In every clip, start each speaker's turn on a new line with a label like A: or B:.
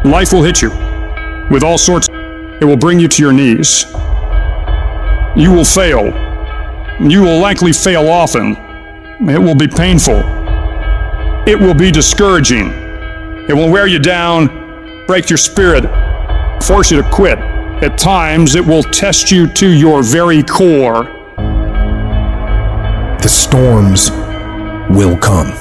A: Life will hit you with all sorts. It will bring you to your knees. You will fail. You will likely fail often. It will be painful. It will be discouraging. It will wear you down, break your spirit, force you to quit. At times, it will test you to your very core.
B: The storms will come.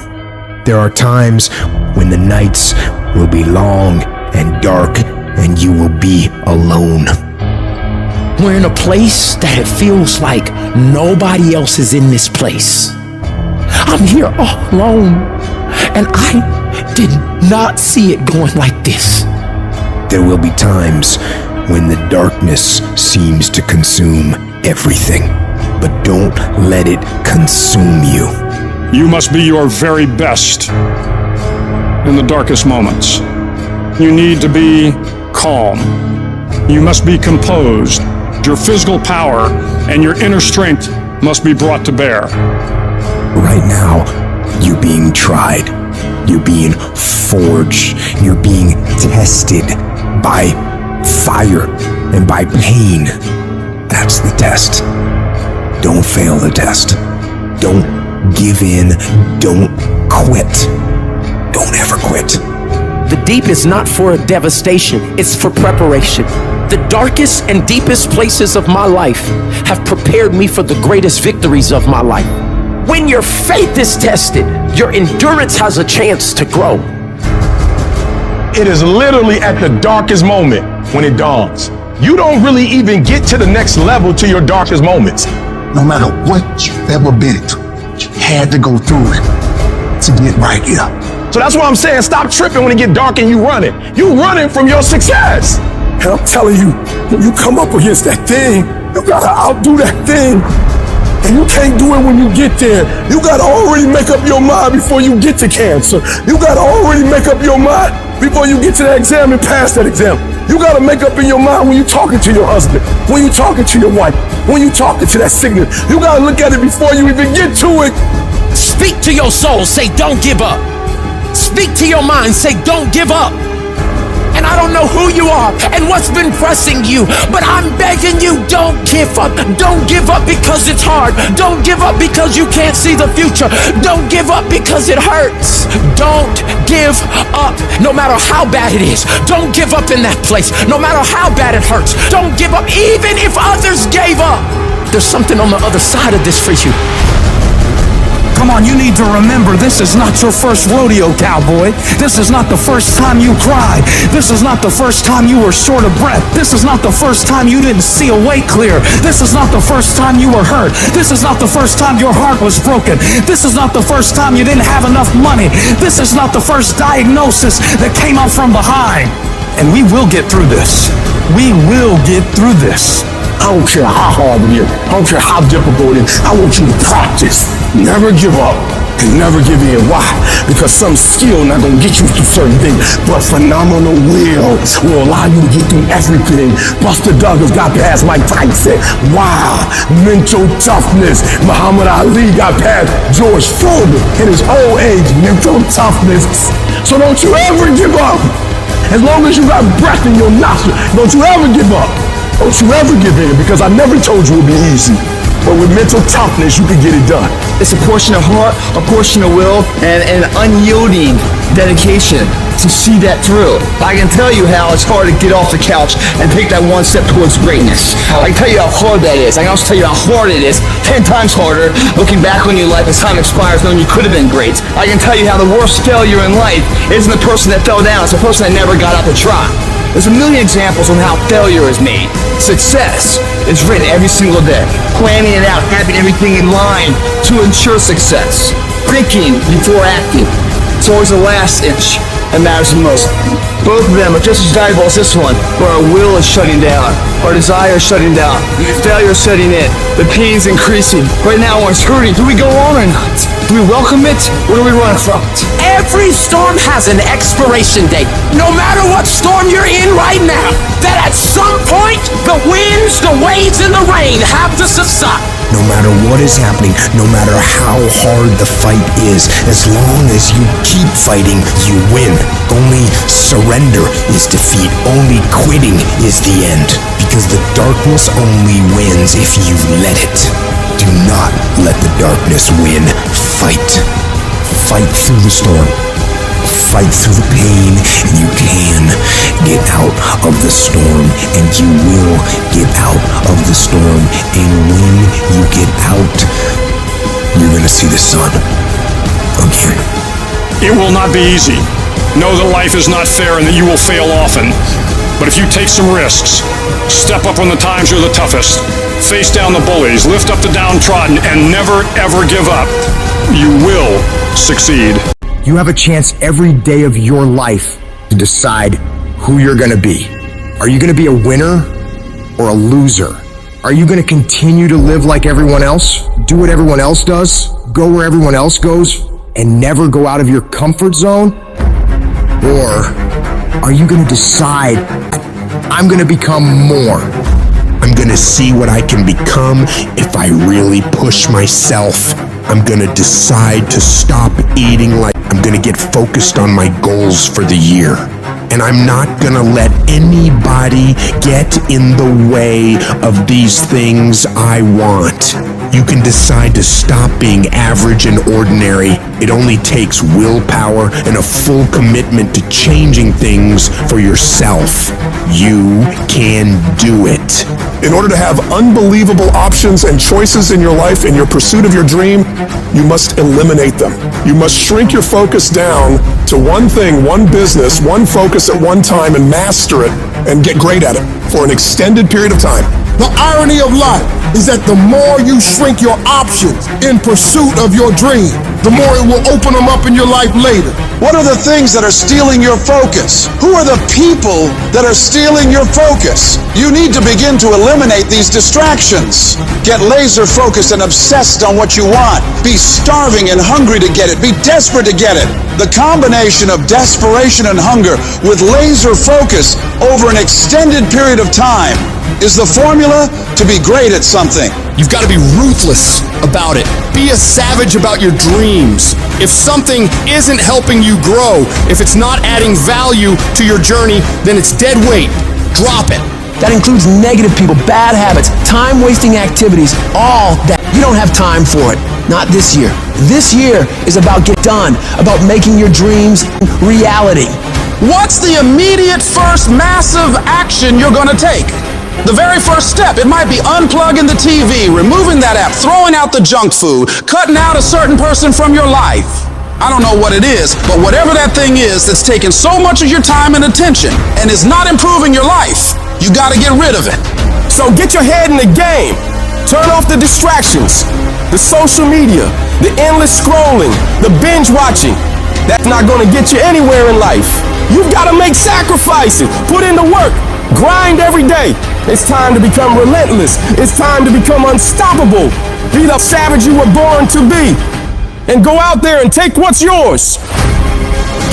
B: There are times when the nights will be long and dark and you will be alone.
C: We're in a place that it feels like nobody else is in this place. I'm here all alone, and I did not see it going like this.
B: There will be times when the darkness seems to consume everything, but don't let it consume you.
A: You must be your very best in the darkest moments. You need to be calm. You must be composed. Your physical power and your inner strength must be brought to bear.
B: Right now, you're being tried. You're being forged. You're being tested by fire and by pain. That's the test. Don't fail the test. Don't give in. Don't quit. Don't ever quit.
C: The deep is not for a devastation, it's for preparation. The darkest and deepest places of my life have prepared me for the greatest victories of my life. When your faith is tested, your endurance has a chance to grow.
D: It is literally at the darkest moment when it dawns. You don't really even get to the next level to your darkest moments.
E: No matter what you've ever been through, you had to go through it to get right here.
D: So that's why I'm saying stop tripping when it get dark and you running. You running from your success.
F: And I'm telling you, when you come up against that thing, you gotta outdo that thing. And you can't do it when you get there. You gotta already make up your mind before you get to cancer. You gotta already make up your mind before you get to that exam and pass that exam. You gotta make up in your mind when you're talking to your husband, when you're talking to your wife, when you're talking to that sickness. You gotta look at it before you even get to it.
C: Speak to your soul, say don't give up. Speak to your mind, say don't give up. And I don't know who you are and what's been pressing you, but I'm begging you, don't give up. Don't give up because it's hard. Don't give up because you can't see the future. Don't give up because it hurts. Don't give up no matter how bad it is. Don't give up in that place no matter how bad it hurts. Don't give up even if others gave up. There's something on the other side of this for you.
G: Come on, you need to remember, this is not your first rodeo, cowboy. This is not the first time you cried. This is not the first time you were short of breath. This is not the first time you didn't see a way clear. This is not the first time you were hurt. This is not the first time your heart was broken. This is not the first time you didn't have enough money. This is not the first diagnosis that came up from behind. And we will get through this. We will get through this.
F: I don't care how hard it is. I don't care how difficult it is. I want you to practice. Never give up and never give in. Why? Because some skill not gonna get you through certain things, but phenomenal will allow you to get through everything. Buster Douglas got past Mike Tyson. Wow. Mental toughness. Muhammad Ali got past George Foreman in his old age. Mental toughness. So don't you ever give up. As long as you got breath in your nostril, don't you ever give up. Don't you ever give in, because I never told you it would be easy. But with mental toughness, you can get it done.
H: It's a portion of heart, a portion of will, and an unyielding dedication to see that through. I can tell you how it's hard to get off the couch and take that one step towards greatness. I can tell you how hard that is. I can also tell you how hard it is, 10 times harder, looking back on your life as time expires knowing you could have been great. I can tell you how the worst failure in life isn't the person that fell down, it's the person that never got up to try. There's a million examples on how failure is made. Success is written every single day. Planning it out, having everything in line to ensure success. Thinking before acting. It's always the last inch that matters the most. Both of them are just as valuable as this one, where our will is shutting down, our desire is shutting down, failure is setting in, the pain's increasing. Right now when it's hurting, do we go on or not? Do we welcome it, or do we run from it?
C: Every storm has an expiration date. No matter what storm you're in right now, that at some point, the winds, the waves, and the rain have to subside.
B: no matter what is happening, no matter how hard the fight is. As long as you keep fighting, you win. Only surrender is defeat. Only quitting is the end. Because the darkness only wins if you let it. Do not let the darkness win. Fight. Fight through the storm. Fight through the pain, and you can get out of the storm, and you will get out of the storm. And when you get out, you're gonna see the sun again.
A: It will not be easy. Know that life is not fair and that you will fail often. But if you take some risks, step up when the times are the toughest, face down the bullies, lift up the downtrodden, and never ever give up, you will succeed.
B: You have a chance every day of your life to decide who you're gonna be. Are you gonna be a winner or a loser? Are you gonna continue to live like everyone else? Do what everyone else does? Go where everyone else goes? And never go out of your comfort zone? Or are you gonna decide, I'm gonna become more? I'm gonna see what I can become if I really push myself. I'm gonna decide to stop eating like I'm gonna get focused on my goals for the year. And I'm not gonna let anybody get in the way of these things I want. You can decide to stop being average and ordinary. It only takes willpower and a full commitment to changing things for yourself. You can do it.
F: In order to have unbelievable options and choices in your life, in your pursuit of your dream, you must eliminate them. You must shrink your focus down to one thing, one business, one focus at one time, and master it and get great at it for an extended period of time.
I: The irony of life is that the more you shrink your options in pursuit of your dream, the more it will open them up in your life later.
J: What are the things that are stealing your focus? Who are the people that are stealing your focus? You need to begin to eliminate these distractions. Get laser focused and obsessed on what you want. Be starving and hungry to get it. Be desperate to get it. The combination of desperation and hunger with laser focus over an extended period of time is the formula to be great at something.
K: You've got to be ruthless about it. Be a savage about your dreams. If something isn't helping you grow, if it's not adding value to your journey, then it's dead weight. Drop it.
C: That includes negative people, bad habits, time-wasting activities, all that. You don't have time for it. Not this year. This year is about get done, about making your dreams reality.
J: What's the immediate first massive action you're going to take? The very first step, it might be unplugging the TV, removing that app, throwing out the junk food, cutting out a certain person from your life. I don't know what it is, but whatever that thing is that's taking so much of your time and attention and is not improving your life, you got to get rid of it.
I: So get your head in the game. Turn off the distractions, the social media, the endless scrolling, the binge watching. That's not going to get you anywhere in life. You've got to make sacrifices, put in the work, grind every day. It's time to become relentless. It's time to become unstoppable. Be the savage you were born to be. And go out there and take what's yours.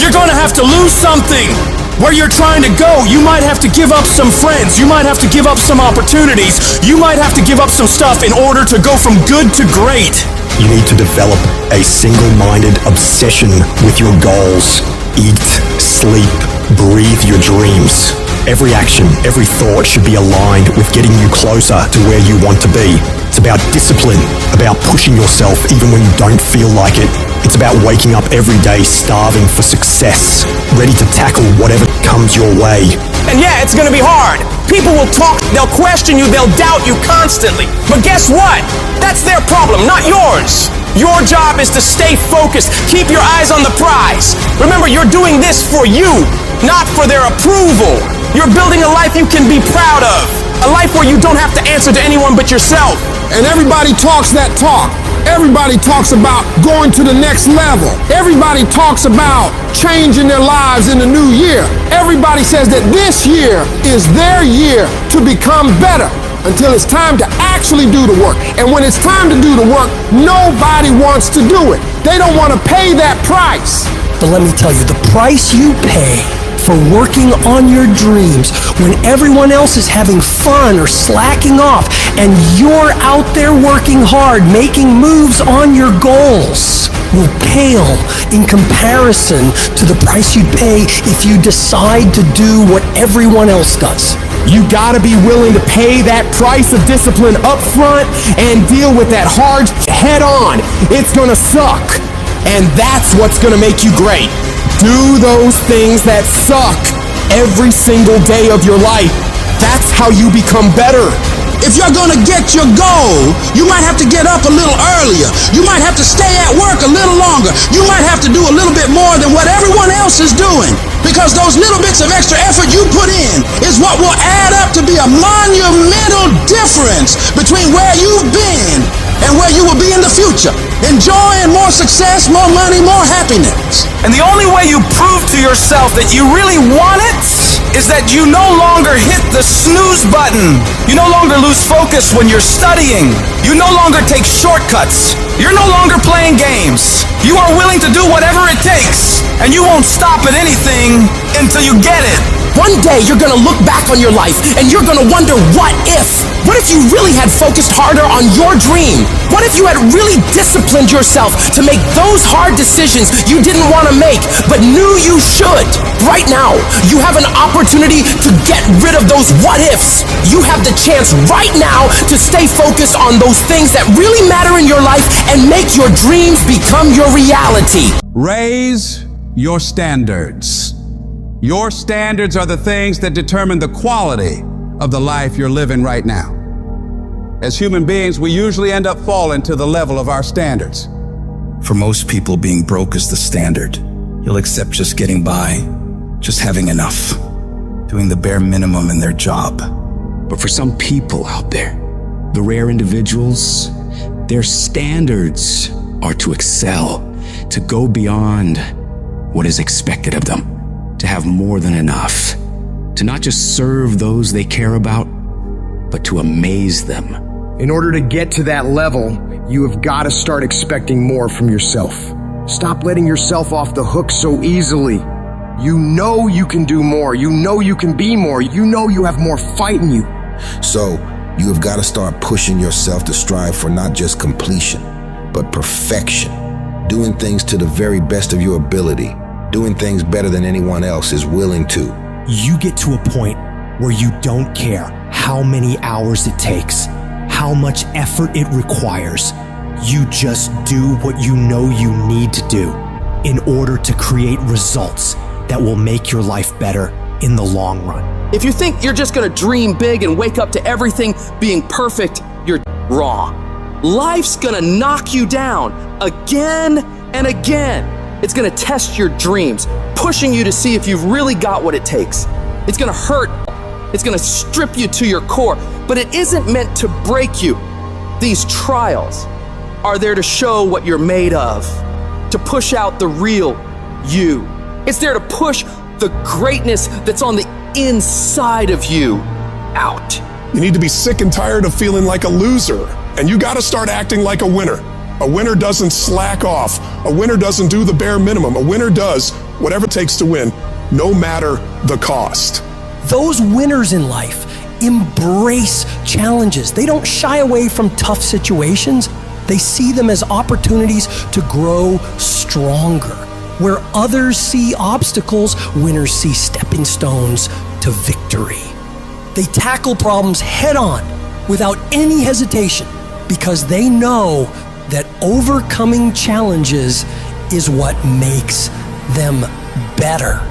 K: You're going to have to lose something. Where you're trying to go, you might have to give up some friends. You might have to give up some opportunities. You might have to give up some stuff in order to go from good to great.
B: You need to develop a single-minded obsession with your goals. Eat, sleep, breathe your dreams. Every action, every thought should be aligned with getting you closer to where you want to be. It's about discipline, about pushing yourself even when you don't feel like it. It's about waking up every day starving for success, ready to tackle whatever comes your way.
I: And yeah, it's gonna be hard. People will talk, they'll question you, they'll doubt you constantly. But guess what? That's their problem, not yours. Your job is to stay focused, keep your eyes on the prize. Remember, you're doing this for you, not for their approval. You're building a life you can be proud of. A life where you don't have to answer to anyone but yourself. And everybody talks that talk. Everybody talks about going to the next level. Everybody talks about changing their lives in the new year. Everybody says that this year is their year to become better until it's time to actually do the work. And when it's time to do the work, nobody wants to do it. They don't want to pay that price.
C: But let me tell you, the price you pay
L: for working on your dreams when everyone else is having fun or slacking off and you're out there working hard, making moves on your goals, will pale in comparison to the price you'd pay if you decide to do what everyone else does.
M: You gotta be willing to pay that price of discipline up front and deal with that hard head on. It's gonna suck. And that's what's gonna make you great. Do those things that suck every single day of your life. That's how you become better.
N: If you're gonna get your goal, you might have to get up a little earlier. You might have to stay at work a little longer. You might have to do a little bit more than what everyone else is doing. Because those little bits of extra effort you put in is what will add up to be a monumental difference between where you've been and where you will be in the future. Enjoying more success, more money, more happiness.
I: And the only way you prove to yourself that you really want it is that you no longer hit the snooze button. You no longer lose focus when you're studying. You no longer take shortcuts. You're no longer playing games. You are willing to do whatever it takes, and you won't stop at anything until you get it.
C: One day you're gonna look back on your life and you're gonna wonder, what if? What if you really had focused harder on your dream? What if you had really disciplined yourself to make those hard decisions you didn't want to make but knew you should? Right now, you have an opportunity to get rid of those what ifs. You have the chance right now to stay focused on those things that really matter in your life and make your dreams become your reality.
O: Raise your standards. Your standards are the things that determine the quality of the life you're living right now. As human beings, we usually end up falling to the level of our standards.
G: For most people, being broke is the standard. You'll accept just getting by, just having enough, doing the bare minimum in their job.
B: But for some people out there, the rare individuals, their standards are to excel, to go beyond what is expected of them, to have more than enough, to not just serve those they care about, but to amaze them.
P: In order to get to that level, you have got to start expecting more from yourself. Stop letting yourself off the hook so easily. You know you can do more. You know you can be more. You know you have more fight in you.
Q: So, you have got to start pushing yourself to strive for not just completion, but perfection. Doing things to the very best of your ability. Doing things better than anyone else is willing to.
L: You get to a point where you don't care how many hours it takes, how much effort it requires. You just do what you know you need to do in order to create results that will make your life better in the long run.
C: If you think you're just gonna dream big and wake up to everything being perfect, you're wrong. Life's gonna knock you down again and again. It's gonna test your dreams, pushing you to see if you've really got what it takes. It's gonna hurt. It's gonna strip you to your core, but it isn't meant to break you. These trials are there to show what you're made of, to push out the real you. It's there to push the greatness that's on the inside of you out.
F: You need to be sick and tired of feeling like a loser, and you gotta start acting like a winner. A winner doesn't slack off. A winner doesn't do the bare minimum. A winner does whatever it takes to win, no matter the cost.
L: Those winners in life embrace challenges. They don't shy away from tough situations. They see them as opportunities to grow stronger. Where others see obstacles, winners see stepping stones to victory. They tackle problems head on without any hesitation because they know that overcoming challenges is what makes them better.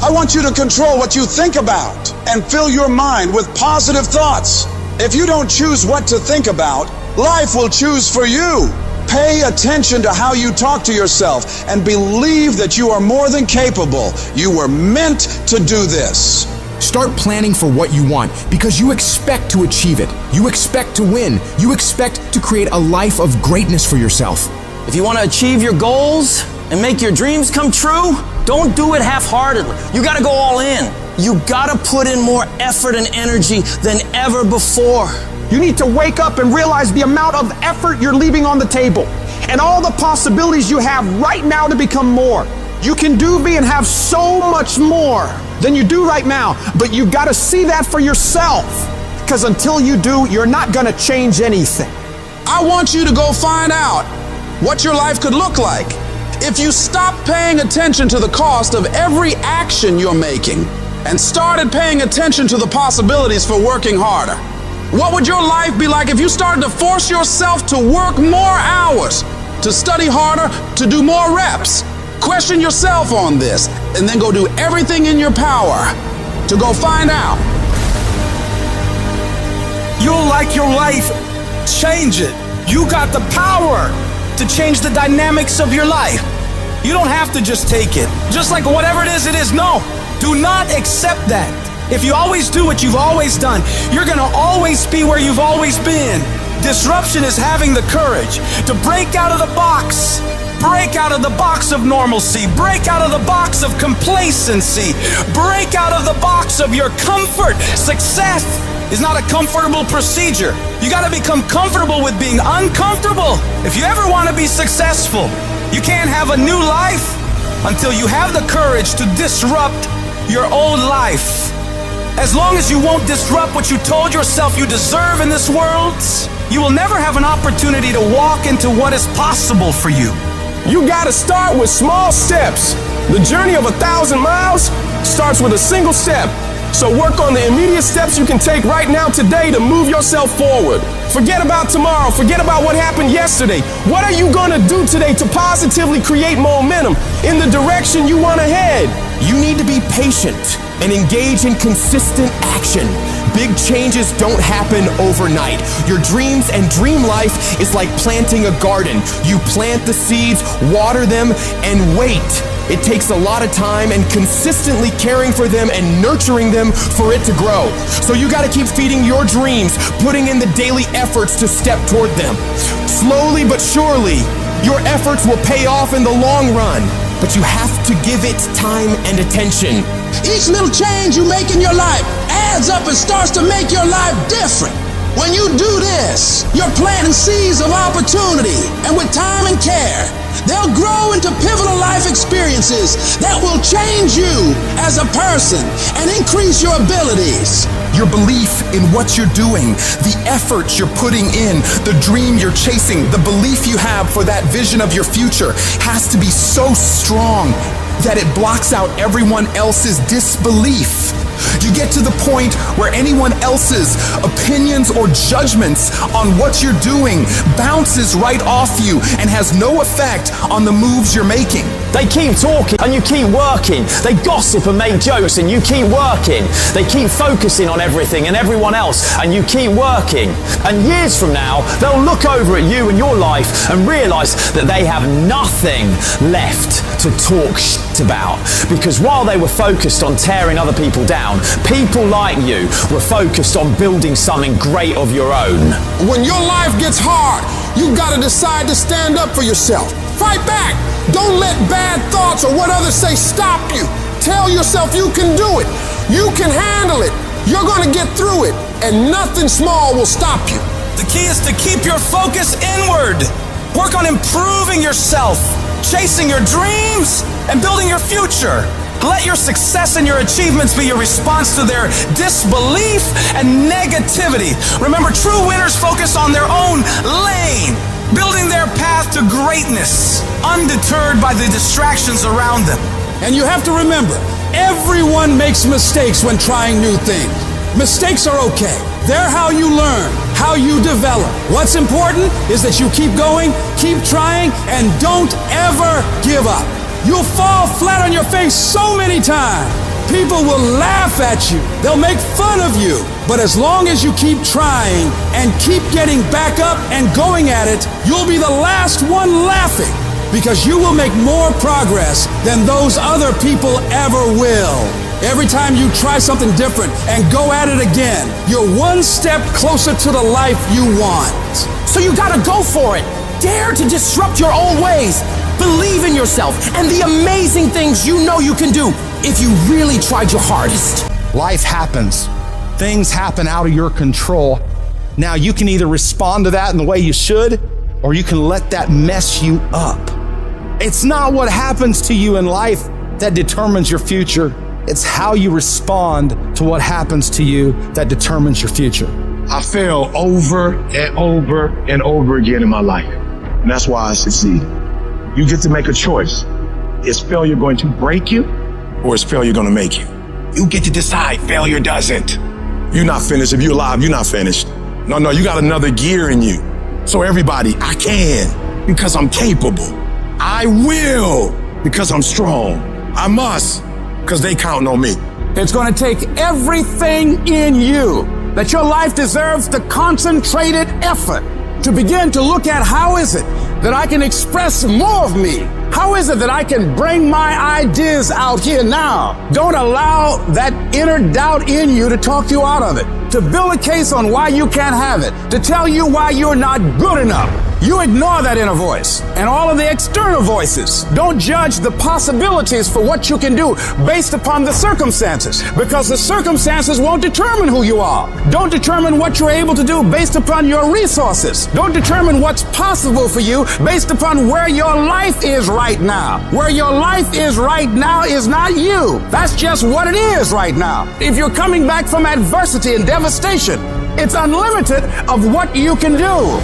J: I want you to control what you think about and fill your mind with positive thoughts. If you don't choose what to think about, life will choose for you. Pay attention to how you talk to yourself and believe that you are more than capable. You were meant to do this.
M: Start planning for what you want because you expect to achieve it. You expect to win. You expect to create a life of greatness for yourself.
I: If you want to achieve your goals and make your dreams come true, don't do it half-heartedly. You got to go all in. You got to put in more effort and energy than ever before.
R: You need to wake up and realize the amount of effort you're leaving on the table and all the possibilities you have right now to become more. You can do, be, and have so much more than you do right now, but you gotta see that for yourself. Because until you do, you're not gonna change anything.
J: I want you to go find out what your life could look like if you stopped paying attention to the cost of every action you're making and started paying attention to the possibilities for working harder. What would your life be like if you started to force yourself to work more hours, to study harder, to do more reps? Question yourself on this, and then go do everything in your power to go find out.
G: You'll like your life. Change it. You got the power to change the dynamics of your life. You don't have to just take it. Just like whatever it is. No, do not accept that. If you always do what you've always done, you're gonna always be where you've always been. Disruption is having the courage to break out of the box. Break out of the box of normalcy. Break out of the box of complacency. Break out of the box of your comfort. Success is not a comfortable procedure. You gotta become comfortable with being uncomfortable. If you ever wanna be successful, you can't have a new life until you have the courage to disrupt your old life. As long as you won't disrupt what you told yourself you deserve in this world, you will never have an opportunity to walk into what is possible for you.
F: You gotta start with small steps. The journey of 1,000 miles starts with a single step. So work on the immediate steps you can take right now today to move yourself forward. Forget about tomorrow. Forget about what happened yesterday. What are you gonna do today to positively create momentum in the direction you want to head?
M: You need to be patient and engage in consistent action. Big changes don't happen overnight. Your dreams and dream life is like planting a garden. You plant the seeds, water them, and wait. It takes a lot of time and consistently caring for them and nurturing them for it to grow. So you gotta keep feeding your dreams, putting in the daily efforts to step toward them. Slowly but surely, your efforts will pay off in the long run, but you have to give it time and attention.
N: Each little change you make in your life adds up and starts to make your life different. When you do this, you're planting seeds of opportunity, and with time and care, they'll grow into pivotal life experiences that will change you as a person and increase your abilities.
S: Your belief in what you're doing, the effort you're putting in, the dream you're chasing, the belief you have for that vision of your future has to be so strong that it blocks out everyone else's disbelief. You get to the point where anyone else's opinions or judgments on what you're doing bounces right off you and has no effect on the moves you're making.
T: They keep talking and you keep working. They gossip and make jokes and you keep working. They keep focusing on everything and everyone else and you keep working. And years from now, they'll look over at you and your life and realize that they have nothing left to talk shit about. Because while they were focused on tearing other people down, people like you were focused on building something great of your own.
F: When your life gets hard, you gotta decide to stand up for yourself. Fight back. Don't let bad thoughts or what others say stop you. Tell yourself you can do it. You can handle it. You're gonna get through it, and nothing small will stop you.
G: The key is to keep your focus inward. Work on improving yourself, chasing your dreams, and building your future. Let your success and your achievements be your response to their disbelief and negativity. Remember, true winners focus on their own lane, building their path to greatness, undeterred by the distractions around them.
J: And you have to remember, everyone makes mistakes when trying new things. Mistakes are okay. They're how you learn, how you develop. What's important is that you keep going, keep trying, and don't ever give up. You'll fall flat on your face so many times. People will laugh at you. They'll make fun of you. But as long as you keep trying and keep getting back up and going at it, you'll be the last one laughing, because you will make more progress than those other people ever will. Every time you try something different and go at it again, you're one step closer to the life you want.
C: So you gotta go for it. Dare to disrupt your old ways. Believe in yourself and the amazing things you know you can do if you really tried your hardest.
G: Life happens. Things happen out of your control. Now you can either respond to that in the way you should, or you can let that mess you up. It's not what happens to you in life that determines your future. It's how you respond to what happens to you that determines your future.
D: I fail over and over and over again in my life. And that's why I succeed. You get to make a choice. Is failure going to break you, or is failure going to make you? You get to decide. Failure doesn't. You're not finished. If you're alive, you're not finished. No, you got another gear in you. So everybody, I can because I'm capable. I will because I'm strong. I must because they count on me.
R: It's going to take everything in you that your life deserves the concentrated effort to begin to look at how is it that I can express more of me? How is it that I can bring my ideas out here now? Don't allow that inner doubt in you to talk you out of it, to build a case on why you can't have it, to tell you why you're not good enough. You ignore that inner voice and all of the external voices. Don't judge the possibilities for what you can do based upon the circumstances, because the circumstances won't determine who you are. Don't determine what you're able to do based upon your resources. Don't determine what's possible for you based upon where your life is right now. Where your life is right now is not you. That's just what it is right now. If you're coming back from adversity and devastation, it's unlimited of what you can do.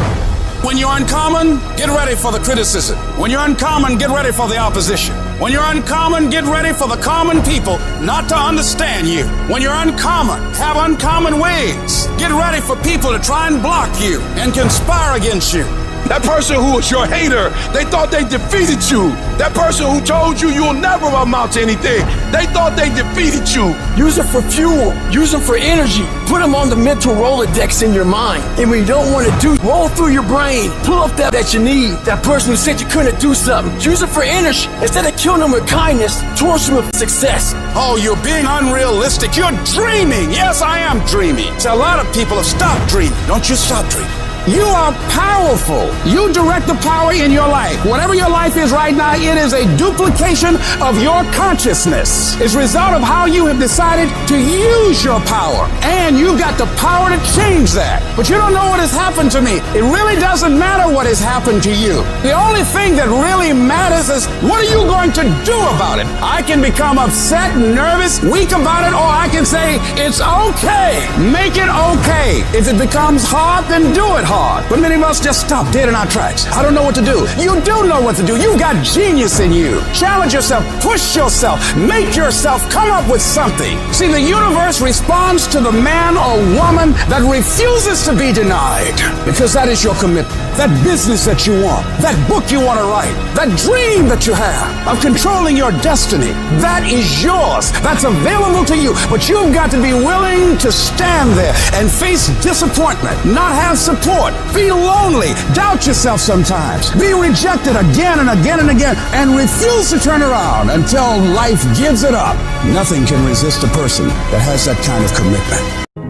R: When you're uncommon, get ready for the criticism. When you're uncommon, get ready for the opposition. When you're uncommon, get ready for the common people not to understand you. When you're uncommon, have uncommon ways. Get ready for people to try and block you and conspire against you.
D: That person who was your hater, they thought they defeated you. That person who told you you'll never amount to anything, they thought they defeated you.
U: Use it for fuel. Use it for energy. Put them on the mental Rolodex in your mind. And when you don't want to do, roll through your brain. Pull up that you need. That person who said you couldn't do something. Use it for energy. Instead of killing them with kindness, torch them with success.
R: Oh, you're being unrealistic. You're dreaming. Yes, I am dreaming. So a lot of people have stopped dreaming. Don't you stop dreaming. You are powerful. You direct the power in your life. Whatever your life is right now, it is a duplication of your consciousness. It's a result of how you have decided to use your power. And you've got the power to change that. But you don't know what has happened to me. It really doesn't matter what has happened to you. The only thing that really matters is what are you going to do about it? I can become upset, nervous, weak about it, or I can say, it's okay. Make it okay. If it becomes hard, then do it hard. But many of us just stop dead in our tracks. I don't know what to do. You do know what to do. You've got genius in you. Challenge yourself, push yourself, make yourself come up with something. See, the universe responds to the man or woman that refuses to be denied, because that is your commitment. That business that you want, that book you want to write, that dream that you have of controlling your destiny, that is yours. That's available to you. But you've got to be willing to stand there and face disappointment, not have support, be lonely, doubt yourself sometimes, be rejected again and again and again, and refuse to turn around until life gives it up. Nothing can resist a person that has that kind of commitment.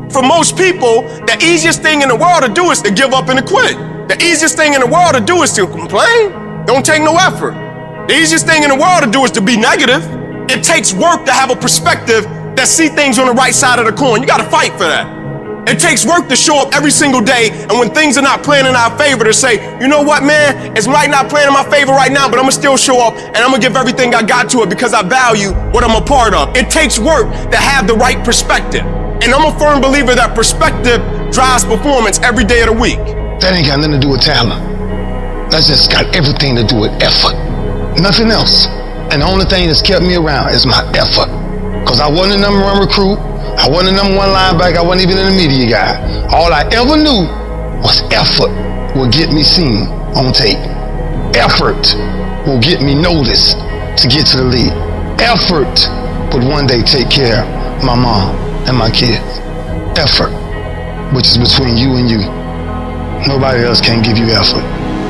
I: For most people, the easiest thing in the world to do is to give up and to quit. The easiest thing in the world to do is to complain. Don't take no effort. The easiest thing in the world to do is to be negative. It takes work to have a perspective that see things on the right side of the coin. You got to fight for that. It takes work to show up every single day, and when things are not playing in our favor, to say, you know what, man, it's might not playing in my favor right now, but I'm gonna still show up, and I'm gonna give everything I got to it because I value what I'm a part of. It takes work to have the right perspective, and I'm a firm believer that perspective drives performance every day of the week.
E: That ain't got nothing to do with talent. That's just got everything to do with effort. Nothing else. And the only thing that's kept me around is my effort. Because I wasn't the #1 recruit. I wasn't the #1 linebacker. I wasn't even an media guy. All I ever knew was effort will get me seen on tape. Effort will get me noticed to get to the league. Effort would one day take care of my mom and my kids. Effort, which is between you and you. Nobody else can give you effort.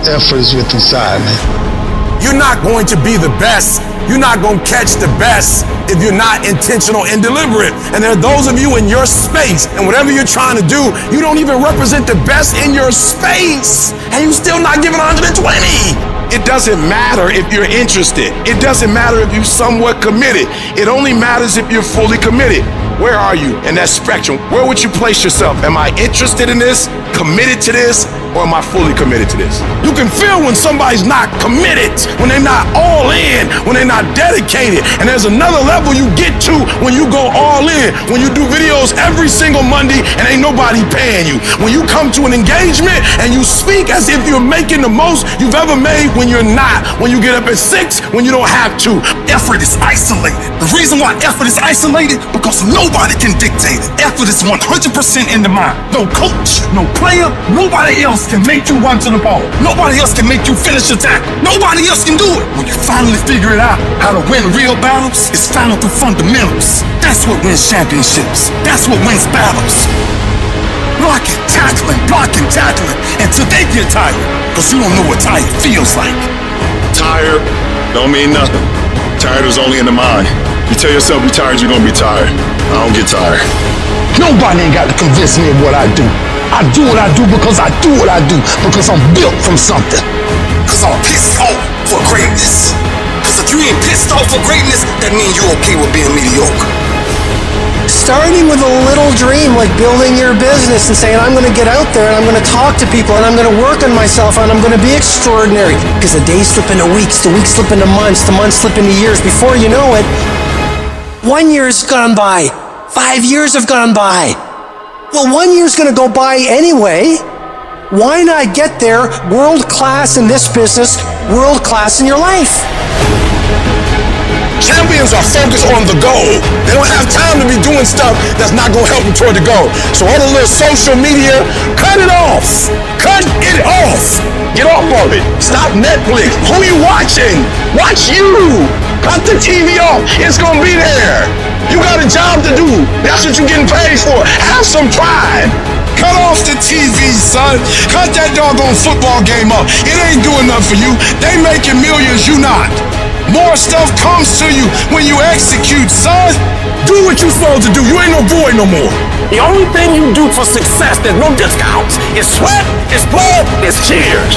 E: Effort is with inside, man.
D: You're not going to be the best. You're not going to catch the best if you're not intentional and deliberate. And there are those of you in your space, and whatever you're trying to do, you don't even represent the best in your space, and you're still not giving 120. It doesn't matter if you're interested. It doesn't matter if you're somewhat committed. It only matters if you're fully committed. Where are you in that spectrum? Where would you place yourself? Am I interested in this? Committed to this?
F: or am I fully committed to this? You can feel when somebody's not committed, when they're not all in, when they're not dedicated. And there's another level you get to when you go all in, when you do videos every single Monday and ain't nobody paying you. When you come to an engagement and you speak as if you're making the most you've ever made when you're not. When you get up at 6 when you don't have to.
H: Effort is isolated. The reason why effort is isolated, because nobody can dictate it. Effort is 100% in the mind. No coach, no player, nobody else can make you run to the ball. Nobody else can make you finish the tackle. Nobody else can do it. When you finally figure it out, how to win real battles, it's found through fundamentals. That's what wins championships. That's what wins battles. Blocking, tackling, until they get tired. Because you don't know what tired feels like.
D: Tired don't mean nothing. Tired is only in the mind. You tell yourself you're tired, you're gonna be tired. I don't get tired.
E: Nobody ain't got to convince me of what I do. I do what I do because I do what I do. Because I'm built from something.
H: Because I'm pissed off for greatness. Because if you ain't pissed off for greatness, that means you're okay with being mediocre.
L: Starting with a little dream, like building your business and saying, I'm going to get out there and I'm going to talk to people and I'm going to work on myself and I'm going to be extraordinary. Because the days slip into weeks, the weeks slip into months, the months slip into years. Before you know it, 1 year's gone by. 5 years have gone by. Well, 1 year's going to go by anyway. Why not get there world class in this business, world class in your life?
F: Champions are focused on the goal. They don't have time to be doing stuff that's not going to help them toward the goal. So all the little social media, cut it off. Cut it off. Get off of it. Stop Netflix. Who you watching? Watch you. Cut the TV off. It's going to be there. You got a job to do. That's what you're getting paid for. Have some pride.
H: Cut off the TV, son. Cut that doggone football game up. It ain't doing nothing for you. They making millions, you not. More stuff comes to you when you execute, son.
F: Do what you're supposed to do. You ain't no boy no more.
I: The only thing you do for success, there's no discounts. It's sweat, it's blood, it's tears.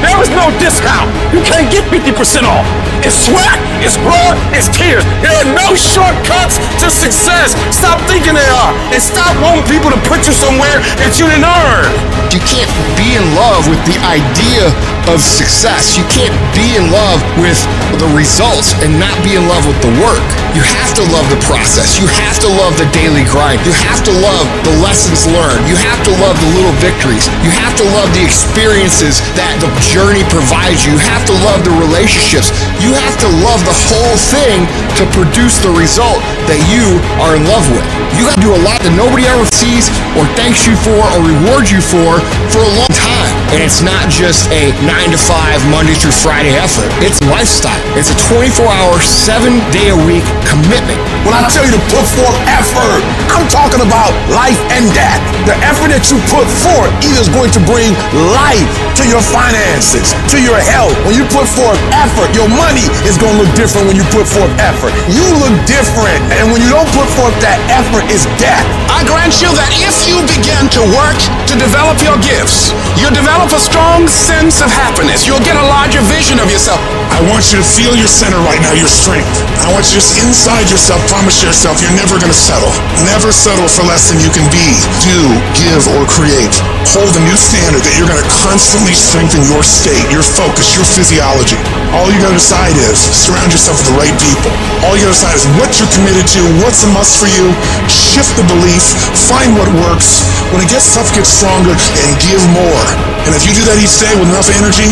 I: There is no discount. You can't get 50% off. It's sweat, it's blood, it's tears. There are no shortcuts to success. Stop thinking they are. And stop wanting people to put you somewhere that you didn't earn.
K: You can't be in love with the idea of success. You can't be in love with the results and not be in love with the work. You have to love the process. You have to love the daily grind. You have to love the lessons learned. You have to love the little victories. You have to love the experiences that the journey provides you. You have to love the relationships. You have to love the whole thing to produce the result that you are in love with. You have to do a lot that nobody ever sees or thanks you for or rewards you for a long time. And it's not just a 9-to-5 Monday through Friday effort. It's a lifestyle. It's a 24-hour, 7-day-a-week commitment.
F: When I tell you to put forth effort, I'm talking about life and death. The effort that you put forth either is going to bring life to your finances, to your health. When you put forth effort, your money is going to look different when you put forth effort. You look different. And when you don't put forth that effort, it's death.
H: I grant you that if you begin to work to develop your gifts, you'll develop a strong sense of happiness. You'll get a larger vision of yourself.
D: I want you to feel your center right now, your strength. I want you to just inside yourself, promise yourself you're never going to settle. Never settle for less than you can be, do, give, or create. Hold a new standard that you're going to constantly strengthen your state, your focus, your physiology. All you got to decide is surround yourself with the right people. All you got to decide is what you're committed to, what's a must for you. Shift the belief, find what works. When it gets tough, get stronger, and give more. And if you do that each day with enough energy,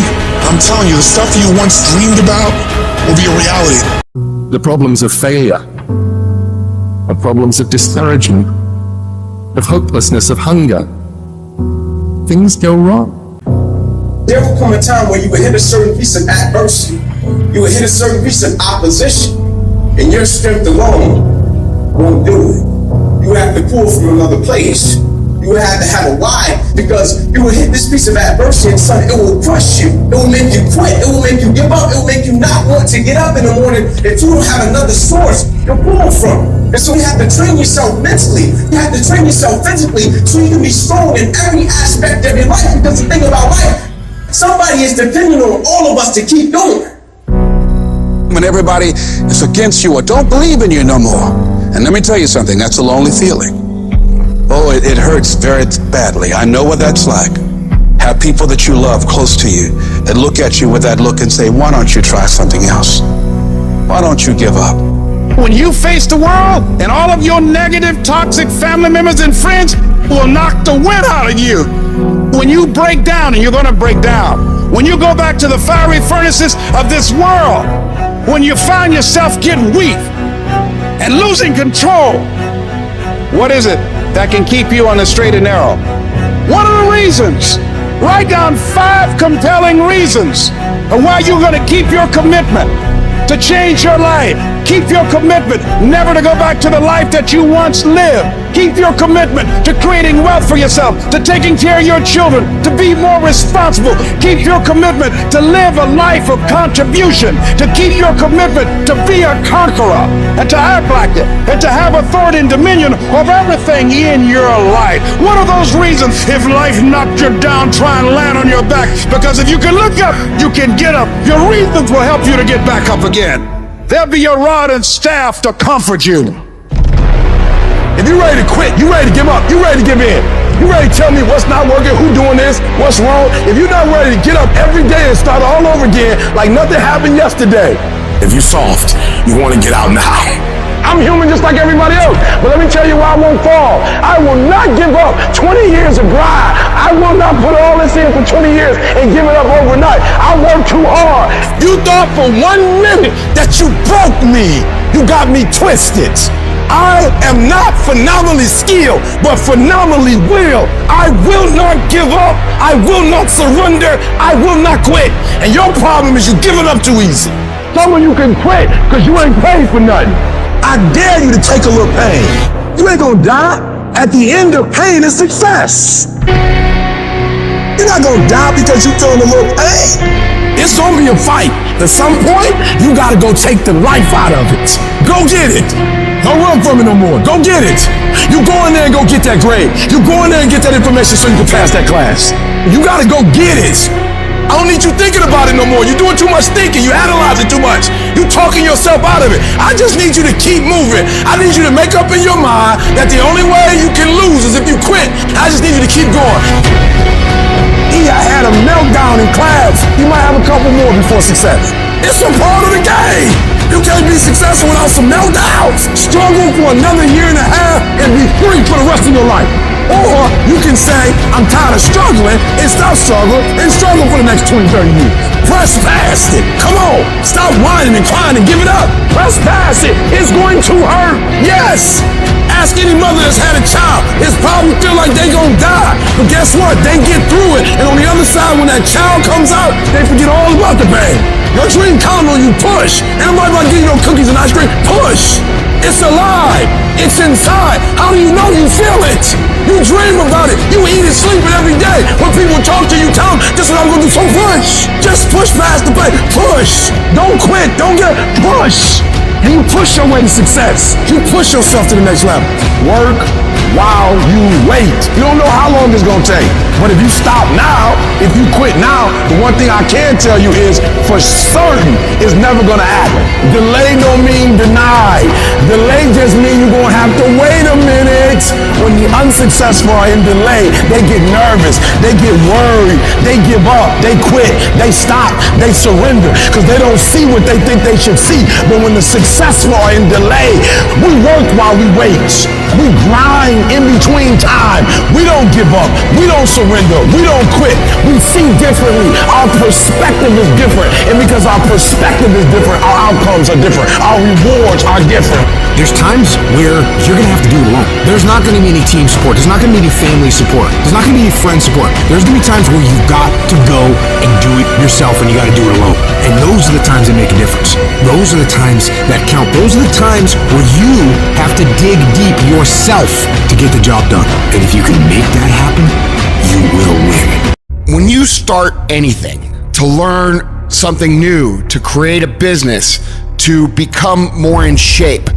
D: I'm telling you, the stuff you once dreamed about will be a reality.
B: The problems of failure, the problems of discouragement, of hopelessness, of hunger. Things go wrong.
V: There will come a time where you will hit a certain piece of adversity. You will hit a certain piece of opposition. And your strength alone won't do it. You will have to pull from another place. You will have to have a why, because you will hit this piece of adversity and son, it will crush you. It will make you quit. It will make you give up. It will make you not want to get up in the morning if you don't have another source to pull from. And so you have to train yourself mentally. You have to train yourself physically so you can be strong in every aspect of your life. Because the thing about life, somebody is depending on all of us to keep going.
R: When everybody is against you or don't believe in you no more. And let me tell you something, that's a lonely feeling. Oh, it hurts very badly. I know what that's like.
H: Have people that you love close to you that look at you with that look and say, why don't you try something else? Why don't you give up?
R: When you face the world and all of your negative, toxic family members and friends will knock the wind out of you. When you break down, and you're going to break down, when you go back to the fiery furnaces of this world, when you find yourself getting weak and losing control, what is it that can keep you on the straight and narrow? What are the reasons? Write down 5 compelling reasons of why you're going to keep your commitment to change your life. Keep your commitment never to go back to the life that you once lived. Keep your commitment to creating wealth for yourself, to taking care of your children, to be more responsible. Keep your commitment to live a life of contribution, to keep your commitment to be a conqueror and to act like it and to have authority and dominion of everything in your life. What are those reasons? If life knocked you down, try and land on your back, because if you can look up, you can get up. Your reasons will help you to get back up again. They'll be your rod and staff to comfort you.
F: If you're ready to quit, you ready to give up, you ready to give in, you ready to tell me what's not working, who doing this, what's wrong, if you're not ready to get up every day and start all over again like nothing happened yesterday. If you're soft, you want to get out now. I'm human just like everybody else, but let me tell you why I won't fall. I will not give up 20 years of grind. I will not put all this in for 20 years and give it up overnight. I work too hard. You thought for 1 minute that you broke me. You got me twisted. I am not phenomenally skilled, but phenomenally willed. I will not give up. I will not surrender. I will not quit. And your problem is you give it up too easy. Some of you can quit because you ain't paid for nothing. I dare you to take a little pain. You ain't gonna die. At the end of pain is success. You're not gonna die because you feeling a little pain. It's gonna be a fight. At some point, you gotta go take the life out of it. Go get it. Don't run from it no more. Go get it. You go in there and go get that grade. You go in there and get that information so you can pass that class. You gotta go get it. I don't need you thinking about it no more. You're doing too much thinking. You analyze it too much. You're talking yourself out of it. I just need you to keep moving. I need you to make up in your mind that the only way you can lose is if you quit. I just need you to keep going. I had a meltdown in class. You might have a couple more before success. It's a part of the game. You can't be successful without some meltdowns. Struggle for another year and a half and be free for the rest of your life. Or you can say, I'm tired of struggling and stop struggling and struggle for the next 20, 30 years. Press past it. Come on. Stop whining and crying and give it up. Press past it. It's going to hurt. Yes. Ask any mother that's had a child. It's probably feel like they gonna die. But guess what? They get through it. And on the other side, when that child comes out, they forget all about the pain. Your dream counts on you. Push. And I'm not about to give you no cookies and ice cream. Push. It's alive. It's inside. How do you know you feel it? You dream about it. You eat and sleep it every day. When people talk to you, tell them, this is what I'm going to do. So push. Just push past the pain. Push. Don't quit. Don't get push. And you push your way to success. You push yourself to the next level. Work while you wait. You don't know how long it's going to take. But if you stop now, if you quit now, the one thing I can tell you is for certain it's never going to happen. Delay don't mean deny. Delay just means you're going to have to wait a minute. When the unsuccessful are in delay, they get nervous. They get worried. They give up. They quit. They stop. They surrender because they don't see what they think they should see. But when the successful are in delay, we work while we wait. We grind in between time. We don't give up. We don't surrender. We don't quit. We see differently. Our perspective is different. And because our perspective is different, our outcomes are different. Our rewards are different.
B: There's times where you're going to have to do it alone. There's not going to be any team support. There's not going to be any family support. There's not going to be any friend support. There's going to be times where you've got to go and do it yourself and you got to do it alone. And those are the times that make a difference. Those are the times that count. Those are the times where you have to dig deep yourself to get the job done. And if you can make that happen, you will win.
K: When you start anything, to learn something new, to create a business, to become more in shape,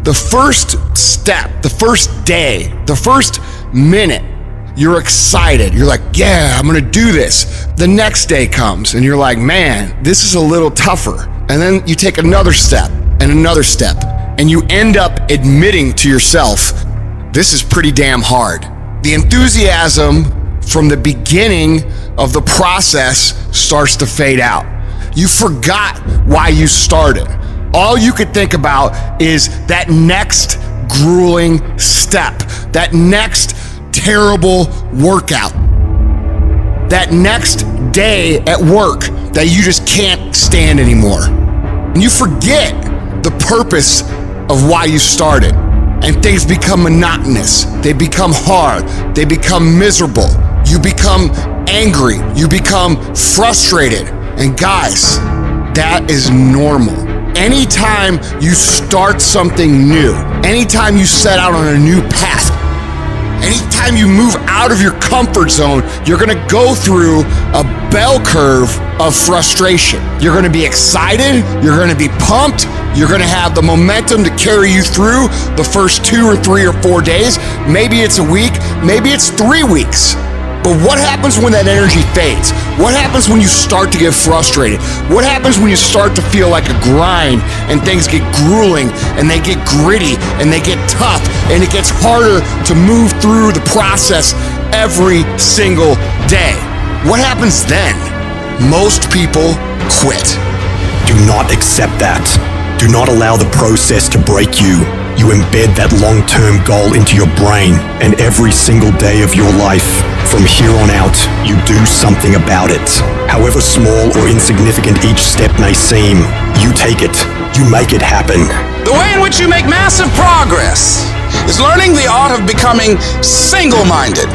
K: the first step, the first day, the first minute, you're excited. You're like, yeah, I'm gonna do this. The next day comes and you're like, man, this is a little tougher. And then you take another step and another step, and you end up admitting to yourself, this is pretty damn hard. The enthusiasm from the beginning of the process starts to fade out. You forgot why you started. All you could think about is that next grueling step, that next terrible workout, that next day at work that you just can't stand anymore. And you forget the purpose of why you started. And things become monotonous. They become hard. They become miserable. You become angry. You become frustrated. And guys, that is normal. Anytime you start something new, anytime you set out on a new path, anytime you move out of your comfort zone, you're gonna go through a bell curve of frustration. You're gonna be excited, you're gonna be pumped, you're gonna have the momentum to carry you through the first 2 or 3 or 4 days. Maybe it's a week, maybe it's 3 weeks. But what happens when that energy fades? What happens when you start to get frustrated? What happens when you start to feel like a grind and things get grueling and they get gritty and they get tough and it gets harder to move through the process every single day? What happens then? Most people quit.
A: Do not accept that. Do not allow the process to break you. You embed that long-term goal into your brain, and every single day of your life, from here on out, you do something about it. However small or insignificant each step may seem, you take it, you make it happen.
R: The way in which you make massive progress is learning the art of becoming single-minded,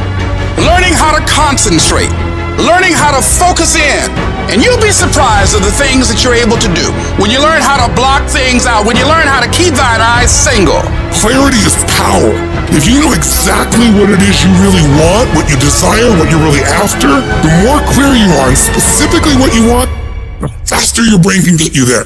R: learning how to concentrate, learning how to focus in. And you'll be surprised at the things that you're able to do when you learn how to block things out, when you learn how to keep thine eyes single.
H: Clarity is power. If you know exactly what it is you really want, what you desire, what you're really after, the more clear you are on specifically what you want, the faster your brain can get you there.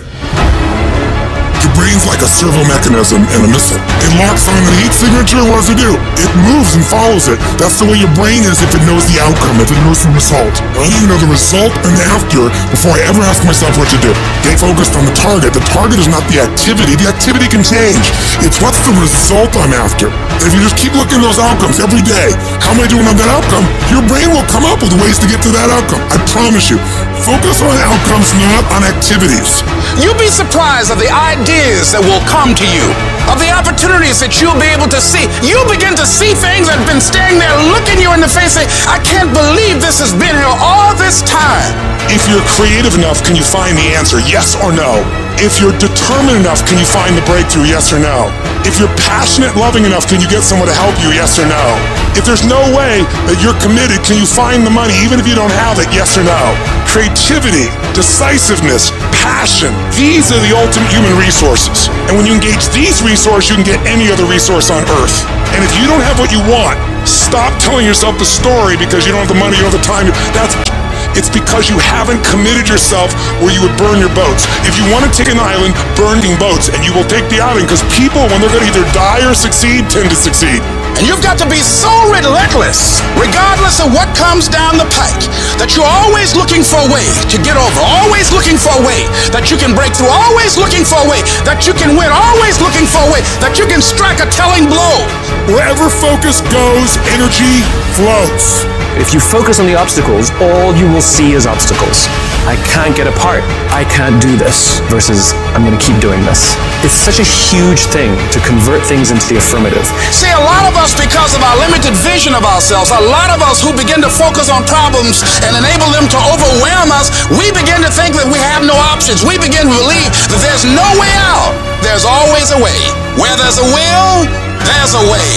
H: Your brain's like a servo mechanism and a missile. It locks on the heat signature, what does it do? It moves and follows it. That's the way your brain is if it knows the outcome, if it knows the result. I need to know the result and the after before I ever ask myself what to do. Get focused on the target. The target is not the activity. The activity can change. It's what's the result I'm after. If you just keep looking at those outcomes every day, how am I doing on that outcome? Your brain will come up with ways to get to that outcome. I promise you. Focus on outcomes, not on activities.
R: You'll be surprised at the ideas that will come to you, of the opportunities that you'll be able to see. You'll begin to see things that have been staring there, looking you in the face, saying, I can't believe this has been here all this time.
H: If you're creative enough, can you find the answer? Yes or no? If you're determined enough, can you find the breakthrough? Yes or no? If you're passionate, loving enough, can you get someone to help you? Yes or no? If there's no way that you're committed, can you find the money even if you don't have it? Yes or no? Creativity, decisiveness, passion, these are the ultimate human resources. And when you engage these resources, you can get any other resource on earth. And if you don't have what you want, stop telling yourself the story because you don't have the money or the time. It's because you haven't committed yourself where you would burn your boats. If you want to take an island, burning boats, and you will take the island because people, when they're going to either die or succeed, tend to succeed.
R: And you've got to be so relentless, regardless of what comes down the pike, that you're always looking for a way to get over, always looking for a way that you can break through, always looking for a way that you can win, always looking for a way that you can strike a telling blow.
H: Wherever focus goes, energy flows.
O: If you focus on the obstacles, all you will see is obstacles. I can't get apart. I can't do this versus I'm going to keep doing this. It's such a huge thing to convert things into the affirmative.
R: See, a lot of us, because of our limited vision of ourselves, a lot of us who begin to focus on problems and enable them to overwhelm us, we begin to think that we have no options. We begin to believe that there's no way out. There's always a way. Where there's a will, there's a way.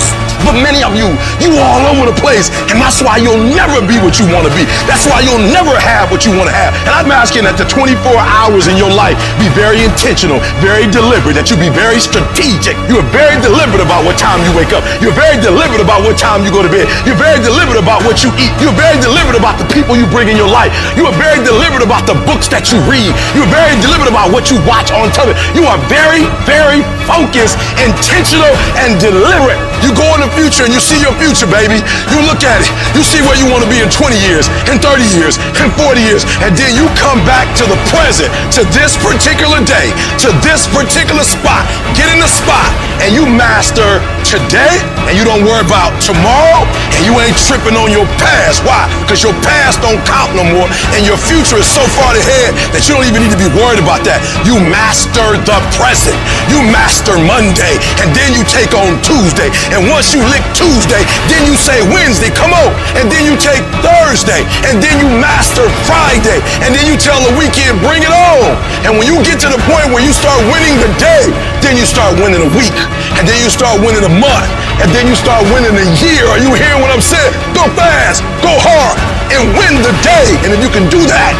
H: But many of you all over the place, and that's why you'll never be what you want to be. That's why you'll never have what you want to have. And I'm asking that the 24 hours in your life be very intentional, very deliberate, that you be very strategic. You are very deliberate about what time you wake up. You're very deliberate about what time you go to bed. You're very deliberate about what you eat. You're very deliberate about the people you bring in your life. You are very deliberate about the books that you read. You're very deliberate about what you watch on television. You are very, very focused, intentional, and deliberate. You go in the future and you see your future, baby. You look at it. You see where you want to be in 20 years, in 30 years, in 40 years. And then you come back to the present, to this particular day, to this particular spot. Get in the spot and you master today, and you don't worry about tomorrow
D: and you ain't tripping on your past. Why? Because your past don't count no more, and your future is so far ahead that you don't even need to be worried about that. You master the present. You master Monday, and then you take on Tuesday. And once you lick Tuesday, then you say Wednesday, come on. And then you take Thursday, and then you master Friday, and then you tell the weekend, bring it on. And when you get to the point where you start winning the day, then you start winning a week, and then you start winning a month, and then you start winning a year. Are you hearing what I'm saying? Go fast, go hard, and win the day. And if you can do that,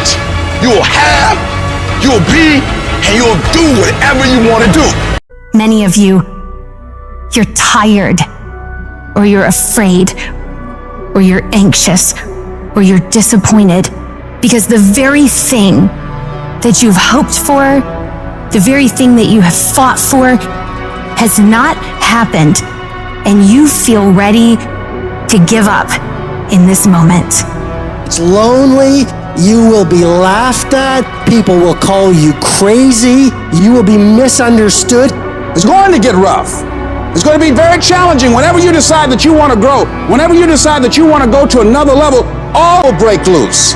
D: you'll have, you'll be, and you'll do whatever you want to do.
P: Many of you, you're tired, or you're afraid, or you're anxious, or you're disappointed, because the very thing that you've hoped for, the very thing that you have fought for, has not happened, and you feel ready to give up in this moment.
L: It's lonely. You will be laughed at. People will call you crazy. You will be misunderstood.
R: It's going to get rough. It's going to be very challenging. Whenever you decide that you want to grow, whenever you decide that you want to go to another level, all will break loose.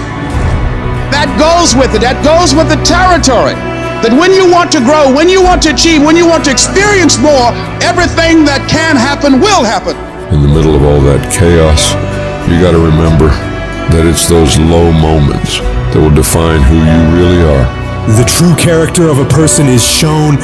R: That goes with it. That goes with the territory. That when you want to grow, when you want to achieve, when you want to experience more, everything that can happen will happen.
Q: In the middle of all that chaos, you got to remember that it's those low moments that will define who you really are.
B: The true character of a person is shown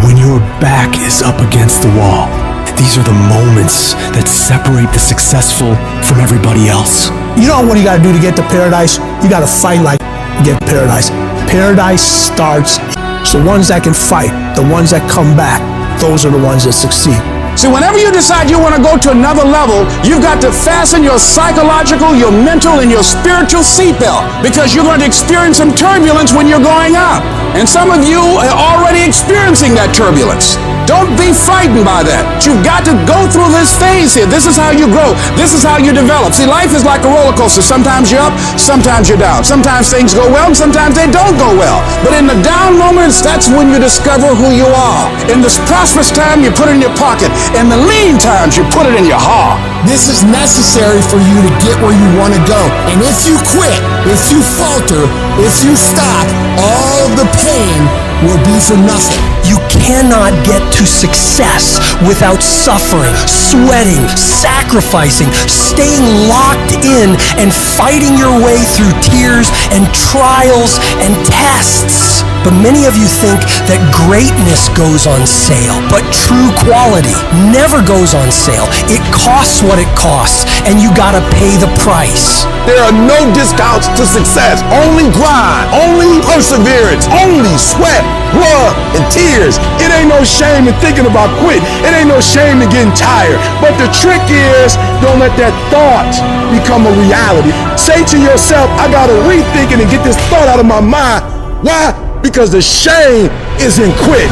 B: when your back is up against the wall. These are the moments that separate the successful from everybody else.
G: You know what you gotta do to get to paradise? You gotta fight like to get paradise. Paradise starts. It's the ones that can fight, the ones that come back, those are the ones that succeed.
R: See, whenever you decide you want to go to another level, you've got to fasten your psychological, your mental, and your spiritual seatbelt, because you're going to experience some turbulence when you're going up. And some of you are already experiencing that turbulence. Don't be frightened by that. You've got to go through this phase here. This is how you grow. This is how you develop. See, life is like a roller coaster. Sometimes you're up, sometimes you're down. Sometimes things go well, and sometimes they don't go well. But in the down moments, that's when you discover who you are. In this prosperous time, you put it in your pocket. In the lean times, you put it in your heart.
M: This is necessary for you to get where you want to go. And if you quit, if you falter, if you stop, all the pain will be for nothing.
L: You cannot get to success without suffering, sweating, sacrificing, staying locked in, and fighting your way through tears and trials and tests. But many of you think that greatness goes on sale, but true quality never goes on sale. It costs what it costs, and you gotta pay the price.
D: There are no discounts to success. Only grind, only perseverance, only sweat, blood, and tears. It ain't no shame in thinking about quitting. It ain't no shame in getting tired. But the trick is, don't let that thought become a reality. Say to yourself, I gotta rethink it and get this thought out of my mind. Why? Because the shame is in quitting.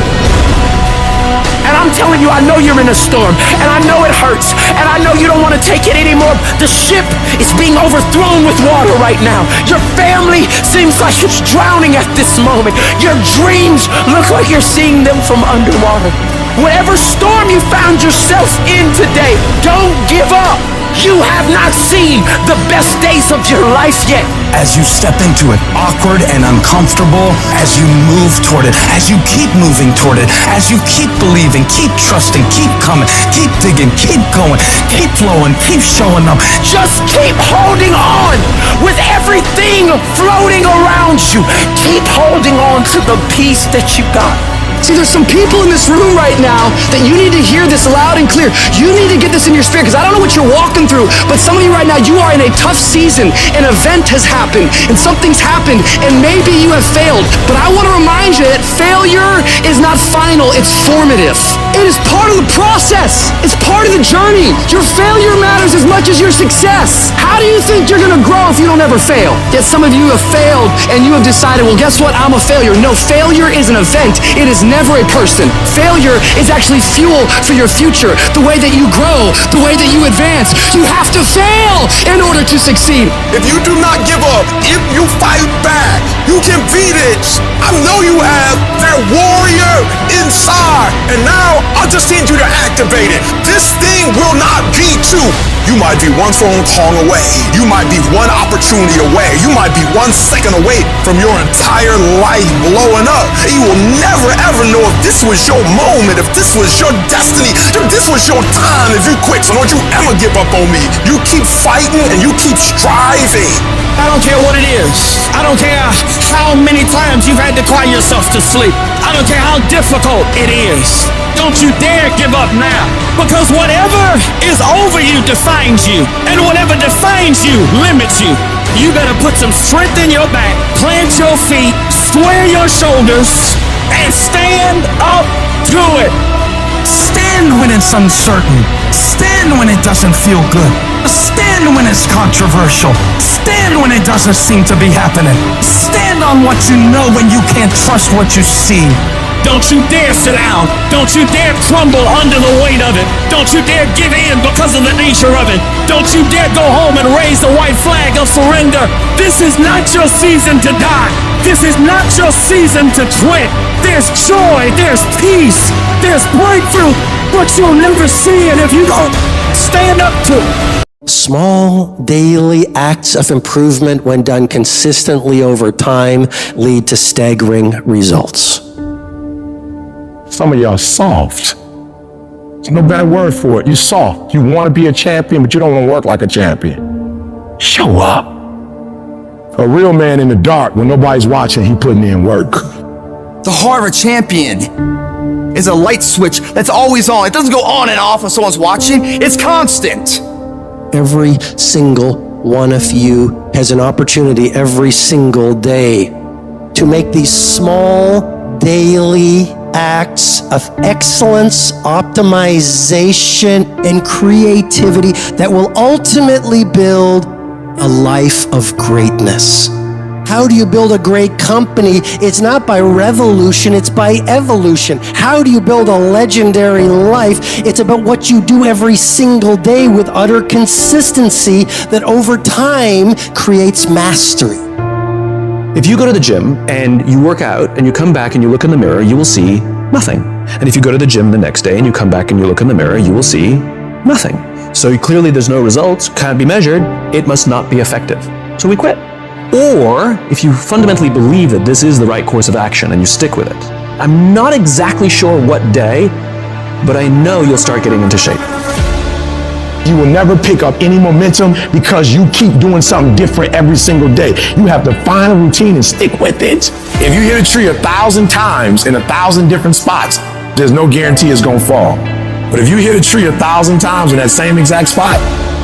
C: And I'm telling you, I know you're in a storm, and I know it hurts, and I know you don't want to take it anymore. The ship is being overthrown with water right now. Your family seems like it's drowning at this moment. Your dreams look like you're seeing them from underwater. Whatever storm you found yourself in today, don't give up. You have not seen the best days of your life yet.
G: As you step into it, awkward and uncomfortable, as you move toward it, as you keep moving toward it, as you keep believing, keep trusting, keep coming, keep digging, keep going, keep flowing, keep showing up.
C: Just keep holding on with everything floating around you. Keep holding on to the peace that you got.
U: See, there's some people in this room right now that you need to hear this loud and clear. You need to get this in your spirit, because I don't know what you're walking through, but some of you right now, you are in a tough season. An event has happened, and something's happened, and maybe you have failed. But I want to remind you that failure is not final, it's formative. It is part of the process. It's part of the journey. Your failure matters as much as your success. How do you think you're going to grow if you don't ever fail? Yet some of you have failed, and you have decided, well, guess what? I'm a failure. No, failure is an event. It is never a person. Failure is actually fuel for your future. The way that you grow, the way that you advance. You have to fail in order to succeed.
D: If you do not give up, if you fight back, you can beat it. I know you have that warrior inside. And now I just need you to activate it. This thing will not beat you.
H: You might be one phone call away. You might be one opportunity away. You might be 1 second away from your entire life blowing up. You will never ever know if this was your moment, if this was your destiny, if this was your time, if you quit. So don't you ever give up on me. You keep fighting and you keep striving.
G: I don't care what it is. I don't care how many times you've had to cry yourself to sleep. I don't care how difficult it is. Don't you dare give up now. Because whatever is over you defines you. And whatever defines you limits you. You better put some strength in your back, plant your feet, square your shoulders, and stand up to it. Stand when it's uncertain. Stand when it doesn't feel good. Stand when it's controversial. Stand when it doesn't seem to be happening. Stand on what you know when you can't trust what you see. Don't you dare sit down. Don't you dare crumble under the weight of it. Don't you dare give in because of the nature of it. Don't you dare go home and raise the white flag of surrender. This is not your season to die. This is not your season to quit. There's joy, there's peace, there's breakthrough, but you'll never see it if you don't stand up to it.
L: Small daily acts of improvement, when done consistently over time, lead to staggering results.
F: Some of y'all soft. There's no better word for it. You're soft. You want to be a champion, but you don't want to work like a champion. Show up. A real man in the dark, when nobody's watching, he putting in work.
N: The heart of a champion is a light switch that's always on. It doesn't go on and off when someone's watching. It's constant.
L: Every single one of you has an opportunity every single day to make these small daily acts of excellence, optimization, and creativity that will ultimately build a life of greatness. How do you build a great company? It's not by revolution, it's by evolution. How do you build a legendary life? It's about what you do every single day with utter consistency that over time creates mastery.
O: If you go to the gym and you work out and you come back and you look in the mirror, you will see nothing. And if you go to the gym the next day and you come back and you look in the mirror, you will see nothing. So clearly there's no results, can't be measured, it must not be effective. So we quit. Or if you fundamentally believe that this is the right course of action and you stick with it, I'm not exactly sure what day, but I know you'll start getting into shape.
F: You will never pick up any momentum because you keep doing something different every single day. You have to find a routine and stick with it. If you hit a tree 1,000 times in 1,000 different spots, there's no guarantee it's gonna fall. But if you hit a tree 1,000 times in that same exact spot,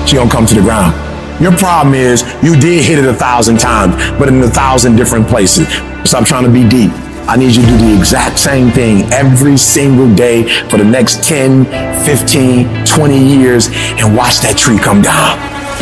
F: she gonna come to the ground. Your problem is you did hit it 1,000 times, but in 1,000 different places. Stop trying to be deep. I need you to do the exact same thing every single day for the next 10, 15, 20 years and watch that tree come down.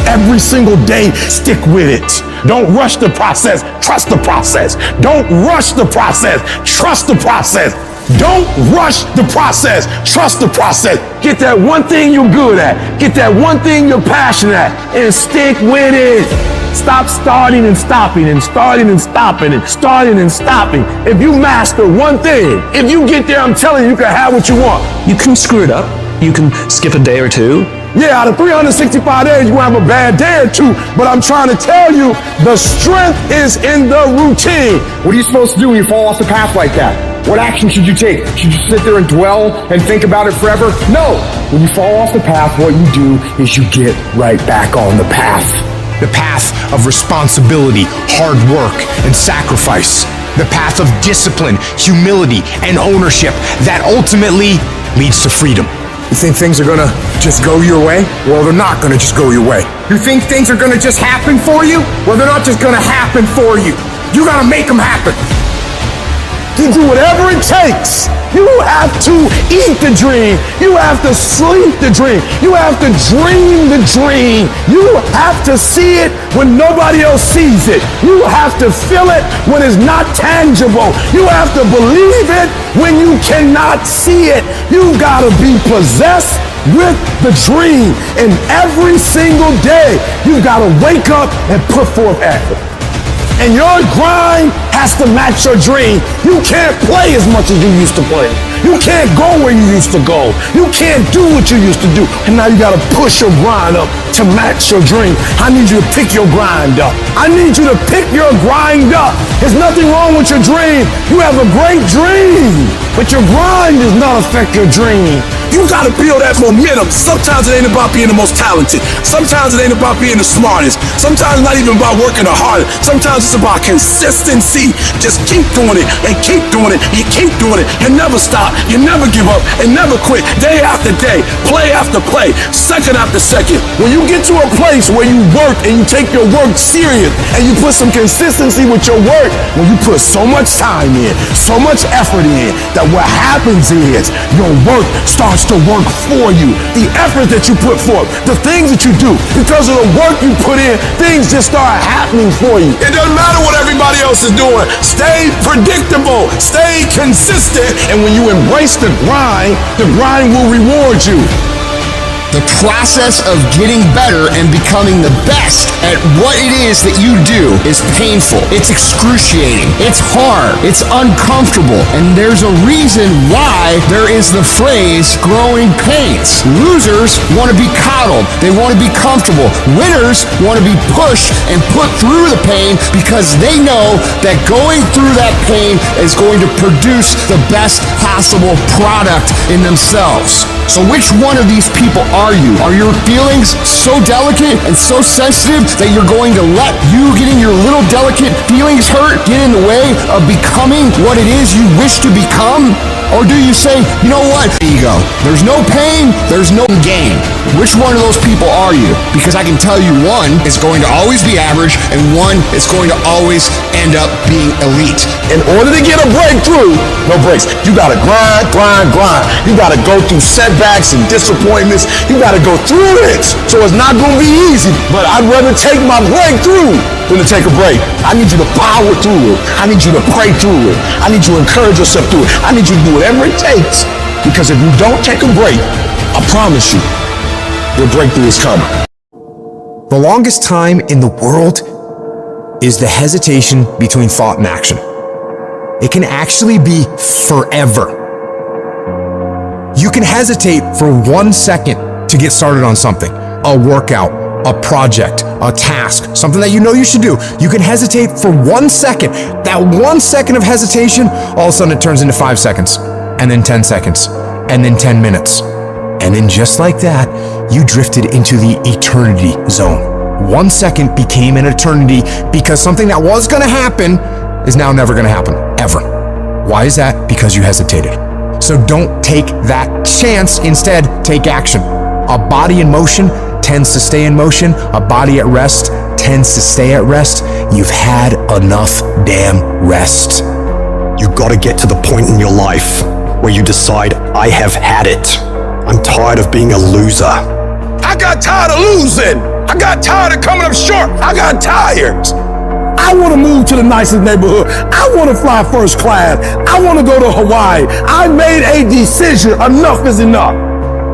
F: Every single day, stick with it. Don't rush the process, trust the process. Don't rush the process, trust the process. Don't rush the process, trust the process. Get that one thing you're good at. Get that one thing you're passionate at and stick with it. Stop starting and stopping and starting and stopping and starting and stopping. If you master one thing, if you get there, I'm telling you, you can have what you want.
O: You can screw it up. You can skip a day or two.
F: Yeah, out of 365 days, you're gonna have a bad day or two, but I'm trying to tell you, the strength is in the routine.
S: What are you supposed to do when you fall off the path like that? What action should you take? Should you sit there and dwell and think about it forever? No! When you fall off the path, what you do is you get right back on the path.
B: The path of responsibility, hard work, and sacrifice. The path of discipline, humility, and ownership that ultimately leads to freedom.
S: You think things are gonna just go your way? Well, they're not gonna just go your way. You think things are gonna just happen for you? Well, they're not just gonna happen for you. You gotta make them happen.
F: You do whatever it takes. You have to eat the dream. You have to sleep the dream. You have to dream the dream. You have to see it when nobody else sees it. You have to feel it when it's not tangible. You have to believe it when you cannot see it. You gotta be possessed with the dream. And every single day, you gotta wake up and put forth effort. And your grind has to match your dream. You can't play as much as you used to play. You can't go where you used to go. You can't do what you used to do. And now you gotta push your grind up to match your dream. I need you to pick your grind up. I need you to pick your grind up. There's nothing wrong with your dream. You have a great dream, but your grind does not affect your dream.
H: You gotta build that momentum. Sometimes it ain't about being the most talented. Sometimes it ain't about being the smartest. Sometimes it's not even about working the hardest. Sometimes it's about consistency. Just keep doing it and keep doing it and keep doing it. You never stop. You never give up and never quit. Day after day, play after play, second after second.
F: When you get to a place where you work and you take your work serious and you put some consistency with your work, when you put so much time in, so much effort in, that what happens is your work starts to work for you. The effort that you put forth, the things that you do, because of the work you put in, things just start happening for you.
H: It doesn't matter what everybody else is doing. Stay predictable. Stay consistent.
F: And when you embrace the grind will reward you.
K: The process of getting better and becoming the best at what it is that you do is painful. It's excruciating. It's hard. It's uncomfortable. And there's a reason why there is the phrase growing pains. Losers want to be coddled. They want to be comfortable. Winners want to be pushed and put through the pain because they know that going through that pain is going to produce the best possible product in themselves. So which one of these people are you? Are your feelings so delicate and so sensitive that you're going to let you getting your little delicate feelings hurt get in the way of becoming what it is you wish to become? Or do you say, you know what, ego, there's no pain, there's no gain. Which one of those people are you? Because I can tell you one is going to always be average and one is going to always end up being elite.
F: In order to get a breakthrough, no breaks. You gotta grind. You gotta go through setbacks and disappointments. You gotta go through it. So it's not gonna be easy, but I'd rather take my breakthrough than to take a break. I need you to power through it. I need you to pray through it. I need you to encourage yourself through it. I need you to do whatever it takes, because if you don't take a break, I promise you, your breakthrough is coming.
B: The longest time in the world is the hesitation between thought and action. It can actually be forever. You can hesitate for 1 second to get started on something, a workout, a project, a task, something that you know you should do. You can hesitate for 1 second. That 1 second of hesitation, all of a sudden it turns into 5 seconds, and then 10 seconds, and then 10 minutes. And then just like that, you drifted into the eternity zone. 1 second became an eternity because something that was gonna happen is now never gonna happen, ever. Why is that? Because you hesitated. So don't take that chance. Instead, take action. A body in motion tends to stay in motion. A body at rest tends to stay at rest. You've had enough damn rest.
A: You gotta get to the point in your life where you decide, I have had it. I'm tired of being a loser.
F: I got tired of losing. I got tired of coming up short. I got tired. I want to move to the nicest neighborhood. I want to fly first class. I want to go to Hawaii. I made a decision. Enough is enough.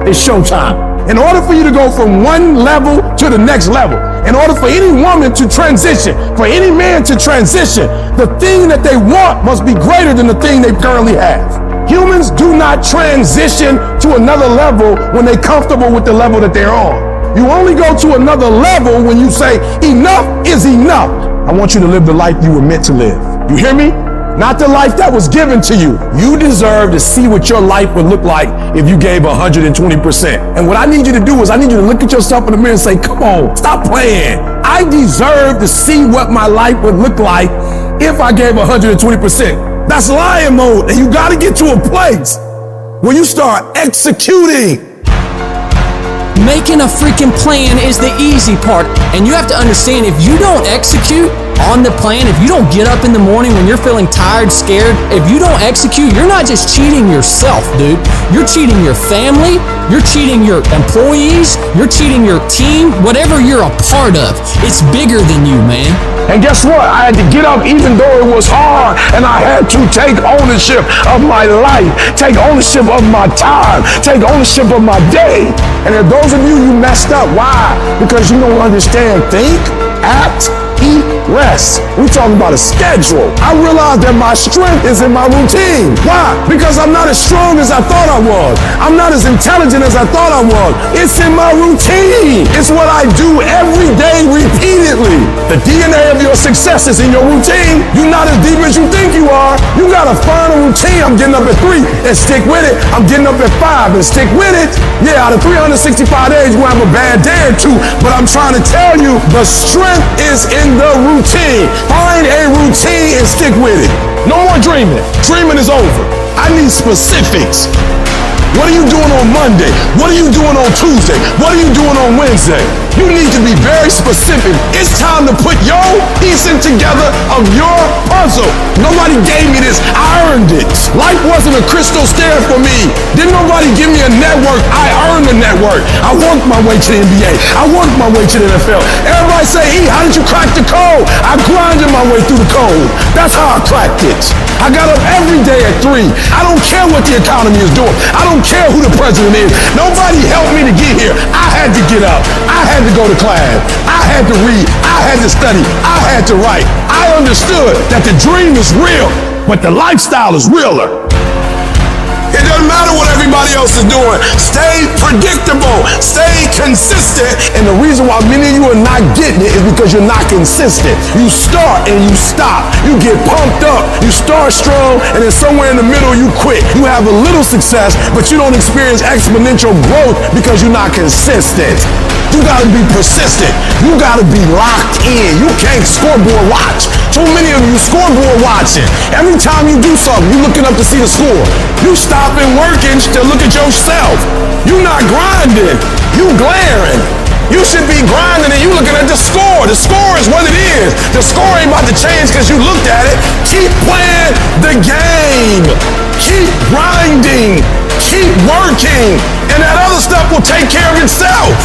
F: It's showtime. In order for you to go from one level to the next level, in order for any woman to transition, for any man to transition, the thing that they want must be greater than the thing they currently have. Humans do not transition to another level when they're comfortable with the level that they're on. You only go to another level when you say, enough is enough. I want you to live the life you were meant to live. You hear me? Not the life that was given to you. You deserve to see what your life would look like if you gave 120%. And what I need you to do is I need you to look at yourself in the mirror and say, come on, stop playing. I deserve to see what my life would look like if I gave 120%. That's lion mode. And you got to get to a place where you start executing.
J: Making a freaking plan is the easy part. And you have to understand, if you don't execute on the plan, if you don't get up in the morning when you're feeling tired, scared, if you don't execute, you're not just cheating yourself, dude. You're cheating your family, you're cheating your employees, you're cheating your team, whatever you're a part of. It's bigger than you, man.
F: And guess what? I had to get up even though it was hard, and I had to take ownership of my life, take ownership of my time, take ownership of my day. And if those of you messed up, why? Because you don't understand think, act, eat, rest. We talking about a schedule. I realized that my strength is in my routine. Why? Because I'm not as strong as I thought I was. I'm not as intelligent as I thought I was. It's in my routine. It's what I do every day repeatedly. The DNA of your success is in your routine. You're not as deep as you think you are. You gotta find a routine. I'm getting up at 3 and stick with it. I'm getting up at 5 and stick with it. Yeah, out of 365 days, we'll have a bad day or two, but I'm trying to tell you, the strength is in the routine. Find a routine and stick with it. No more dreaming. Dreaming is over. I need specifics. What are you doing on Monday? What are you doing on Tuesday? What are you doing on Wednesday? You need to be very specific. It's time to put your piecing together of your puzzle. Nobody gave me this. I earned it. Life wasn't a crystal stair for me. Didn't nobody give me a network. I earned the network. I worked my way to the NBA. I worked my way to the NFL. Everybody say, E, how did you crack the code? I grinded my way through the code. That's how I cracked it. I got up every day at 3. I don't care what the economy is doing. I don't care who the president is. Nobody helped me to get here. I had to get up. I had to go to class. I had to read. I had to study. I had to write. I understood that the dream is real, but the lifestyle is realer. It doesn't matter what everybody else is doing. Stay predictable. Stay consistent. And the reason why many of you are not getting it is because you're not consistent. You start and you stop. You get pumped up. You start strong, and then somewhere in the middle you quit. You have a little success, but you don't experience exponential growth because you're not consistent. You gotta be persistent. You gotta be locked in. You can't scoreboard watch. Too many of you scoreboard watching. Every time you do something, you looking up to see the score. You stopping working to look at yourself. You not grinding. You glaring. You should be grinding and you looking at the score. The score is what it is. The score ain't about to change because you looked at it. Keep playing the game. Keep grinding. Keep working. And that other stuff will take care of itself.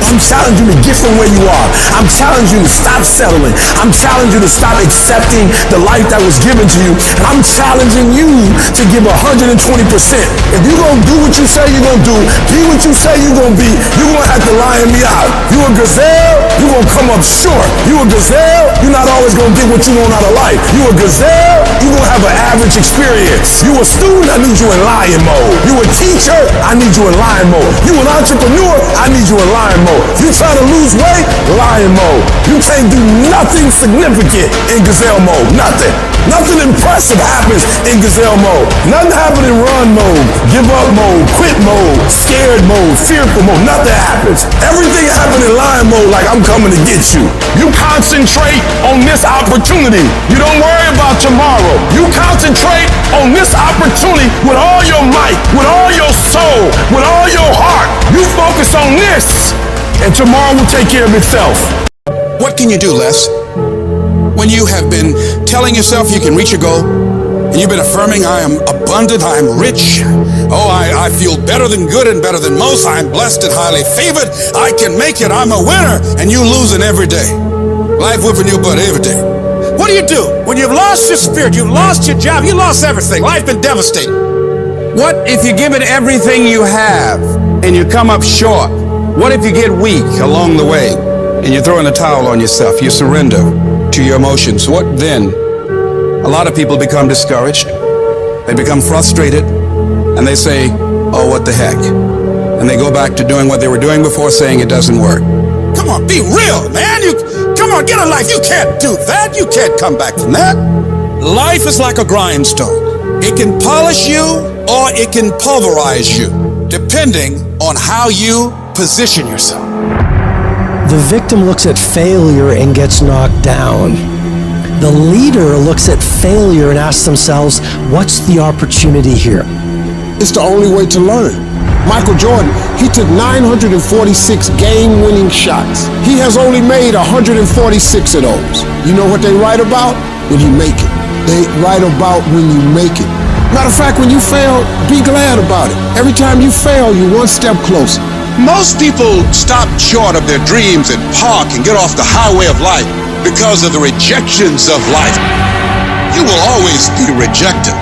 F: I'm challenging you to get from where you are. I'm challenging you to stop settling. I'm challenging you to stop accepting the life that was given to you. And I'm challenging you to give 120%. If you're going to do what you say you're going to do, be what you say you're going to be, you're going to have to lion me out. You a gazelle, you're going to come up short. You a gazelle, you're not always going to get what you want out of life. You a gazelle, you're going to have an average experience. You a student, I need you in lion mode. You a teacher, I need you in lion mode. You an entrepreneur, I need you in lion mode. You trying to lose weight, lion mode. You can't do nothing significant in gazelle mode. Nothing. Nothing impressive happens in gazelle mode. Nothing happens in run mode, give up mode, quit mode, scared mode, fearful mode. Nothing happens. Everything happens in lion mode like I'm coming to get you. You concentrate on this opportunity. You don't worry about tomorrow. You concentrate on this opportunity with all your might, with all your soul, with all your heart. You focus on this, and tomorrow will take care of itself.
R: What can you do, Les? When you have been telling yourself you can reach your goal, and you've been affirming, I am abundant, I am rich, oh, I feel better than good and better than most, I am blessed and highly favored, I can make it, I'm a winner, and you losing every day. Life whipping your butt every day. What do? When you've lost your spirit, you've lost your job, you lost everything, life been devastating. What if you give it everything you have, and you come up short? What if you get weak along the way, and you throw in the towel on yourself, you surrender to your emotions? What then? A lot of people become discouraged, they become frustrated, and they say, oh, what the heck? And they go back to doing what they were doing before, saying it doesn't work. Come on, be real, man. Come on, get a life. You can't do that. You can't come back from that. Life is like a grindstone. It can polish you or it can pulverize you, depending on how you position yourself.
L: The victim looks at failure and gets knocked down. The leader looks at failure and asks themselves, what's the opportunity here?
F: It's the only way to learn. Michael Jordan, he took 946 game-winning shots. He has only made 146 of those. You know what they write about? When you make it. They write about when you make it. Matter of fact, when you fail, be glad about it. Every time you fail, you're one step closer.
R: Most people stop short of their dreams and park and get off the highway of life because of the rejections of life. You will always be rejected.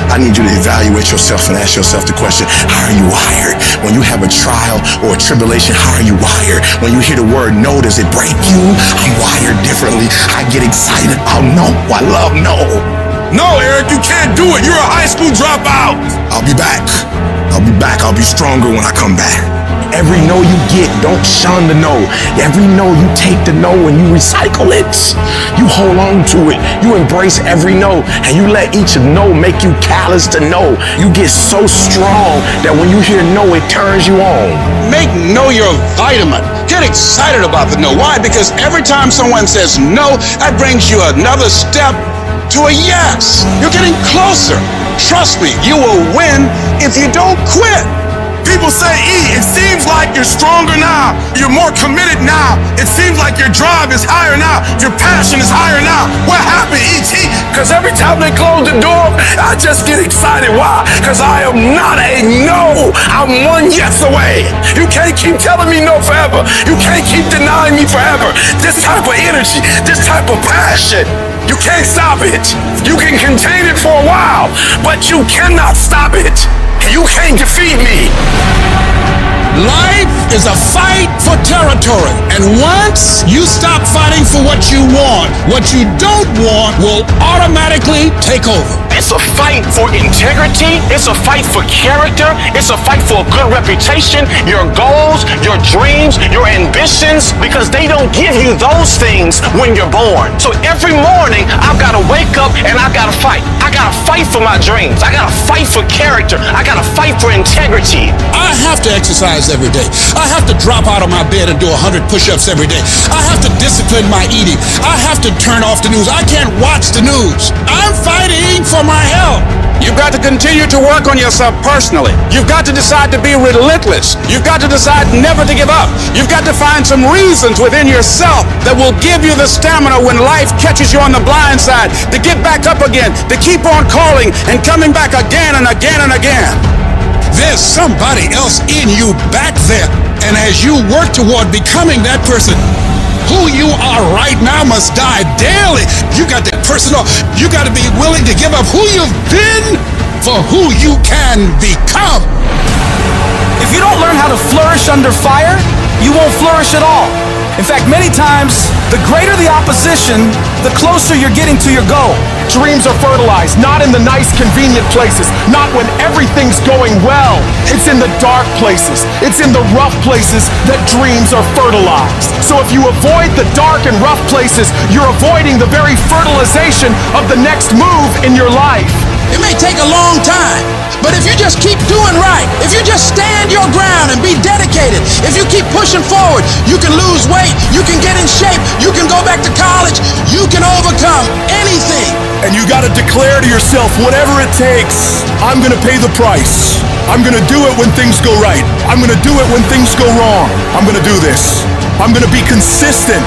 D: I need you to evaluate yourself and ask yourself the question, how are you wired? When you have a trial or a tribulation, how are you wired? When you hear the word no, does it break you? I'm wired differently. I get excited. Oh no, I love no. No, Eric, you can't do it. You're a high school dropout. I'll be back. I'll be back. I'll be stronger when I come back. Every no you get, don't shun the no. Every no you take the no and you recycle it. You hold on to it. You embrace every no and you let each no make you callous to no. You get so strong that when you hear no, it turns you on.
R: Make no your vitamin. Get excited about the no. Why? Because every time someone says no, that brings you another step to a yes. You're getting closer. Trust me, you will win if you don't quit.
D: People say, E, it seems like you're stronger now. You're more committed now. It seems like your drive is higher now. Your passion is higher now. What happened, E.T.?
F: Because every time they close the door, I just get excited. Why? Because I am not a no. I'm one yes away. You can't keep telling me no forever. You can't keep denying me forever. This type of energy, this type of passion, you can't stop it. You can contain it for a while, but you cannot stop it. You can't defeat me.
R: Life is a fight for territory. And once you stop fighting for what you what you don't want will automatically take over.
I: It's a fight for integrity. It's a fight for character. It's a fight for a good reputation, your goals, your dreams, your ambitions, because they don't give you those things when you're born. So every morning, I've got to wake up and I've got to fight. I got to fight for my dreams. I got to fight for character. I got to fight for integrity.
R: I have to exercise every day. I have to drop out of my bed and do 100 push-ups every day. I have to discipline my eating. I have to turn off the news. I can't watch the news. I'm fighting for my health. You've got to continue to work on yourself personally. You've got to decide to be relentless. You've got to decide never to give up. You've got to find some reasons within yourself that will give you the stamina when life catches you on the blind side to get back up again, to keep on calling and coming back again and again and again. There's somebody else in you back there, and as you work toward becoming that person, who you are right now must die daily. You got that personal. You got to be willing to give up who you've been for who you can become.
G: If you don't learn how to flourish under fire, you won't flourish at all. In fact, many times, the greater the opposition, the closer you're getting to your goal.
M: Dreams are fertilized, not in the nice, convenient places, not when everything's going well. It's in the dark places, it's in the rough places that dreams are fertilized. So if you avoid the dark and rough places, you're avoiding the very fertilization of the next move in your life.
R: It may take a long time, but if you just keep doing right, if you just stand your ground and be dedicated, if you keep pushing forward, you can lose weight, you can get in shape, you can go back to college, you can overcome anything.
F: And you got to declare to yourself, whatever it takes, I'm going to pay the price. I'm going to do it when things go right. I'm going to do it when things go wrong. I'm going to do this. I'm going to be consistent.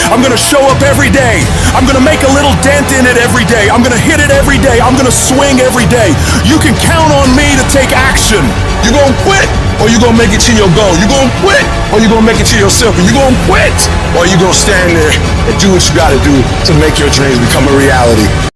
F: I'm going to show up every day. I'm going to make a little dent in it every day. I'm going to hit it every day. I'm going to swing every day. You can count on me to take action.
D: You gonna quit, or you gonna make it to your goal? You gonna quit, or you gonna make it to your circle? You gonna quit, or you gonna stand there and do what you gotta do to make your dreams become a reality?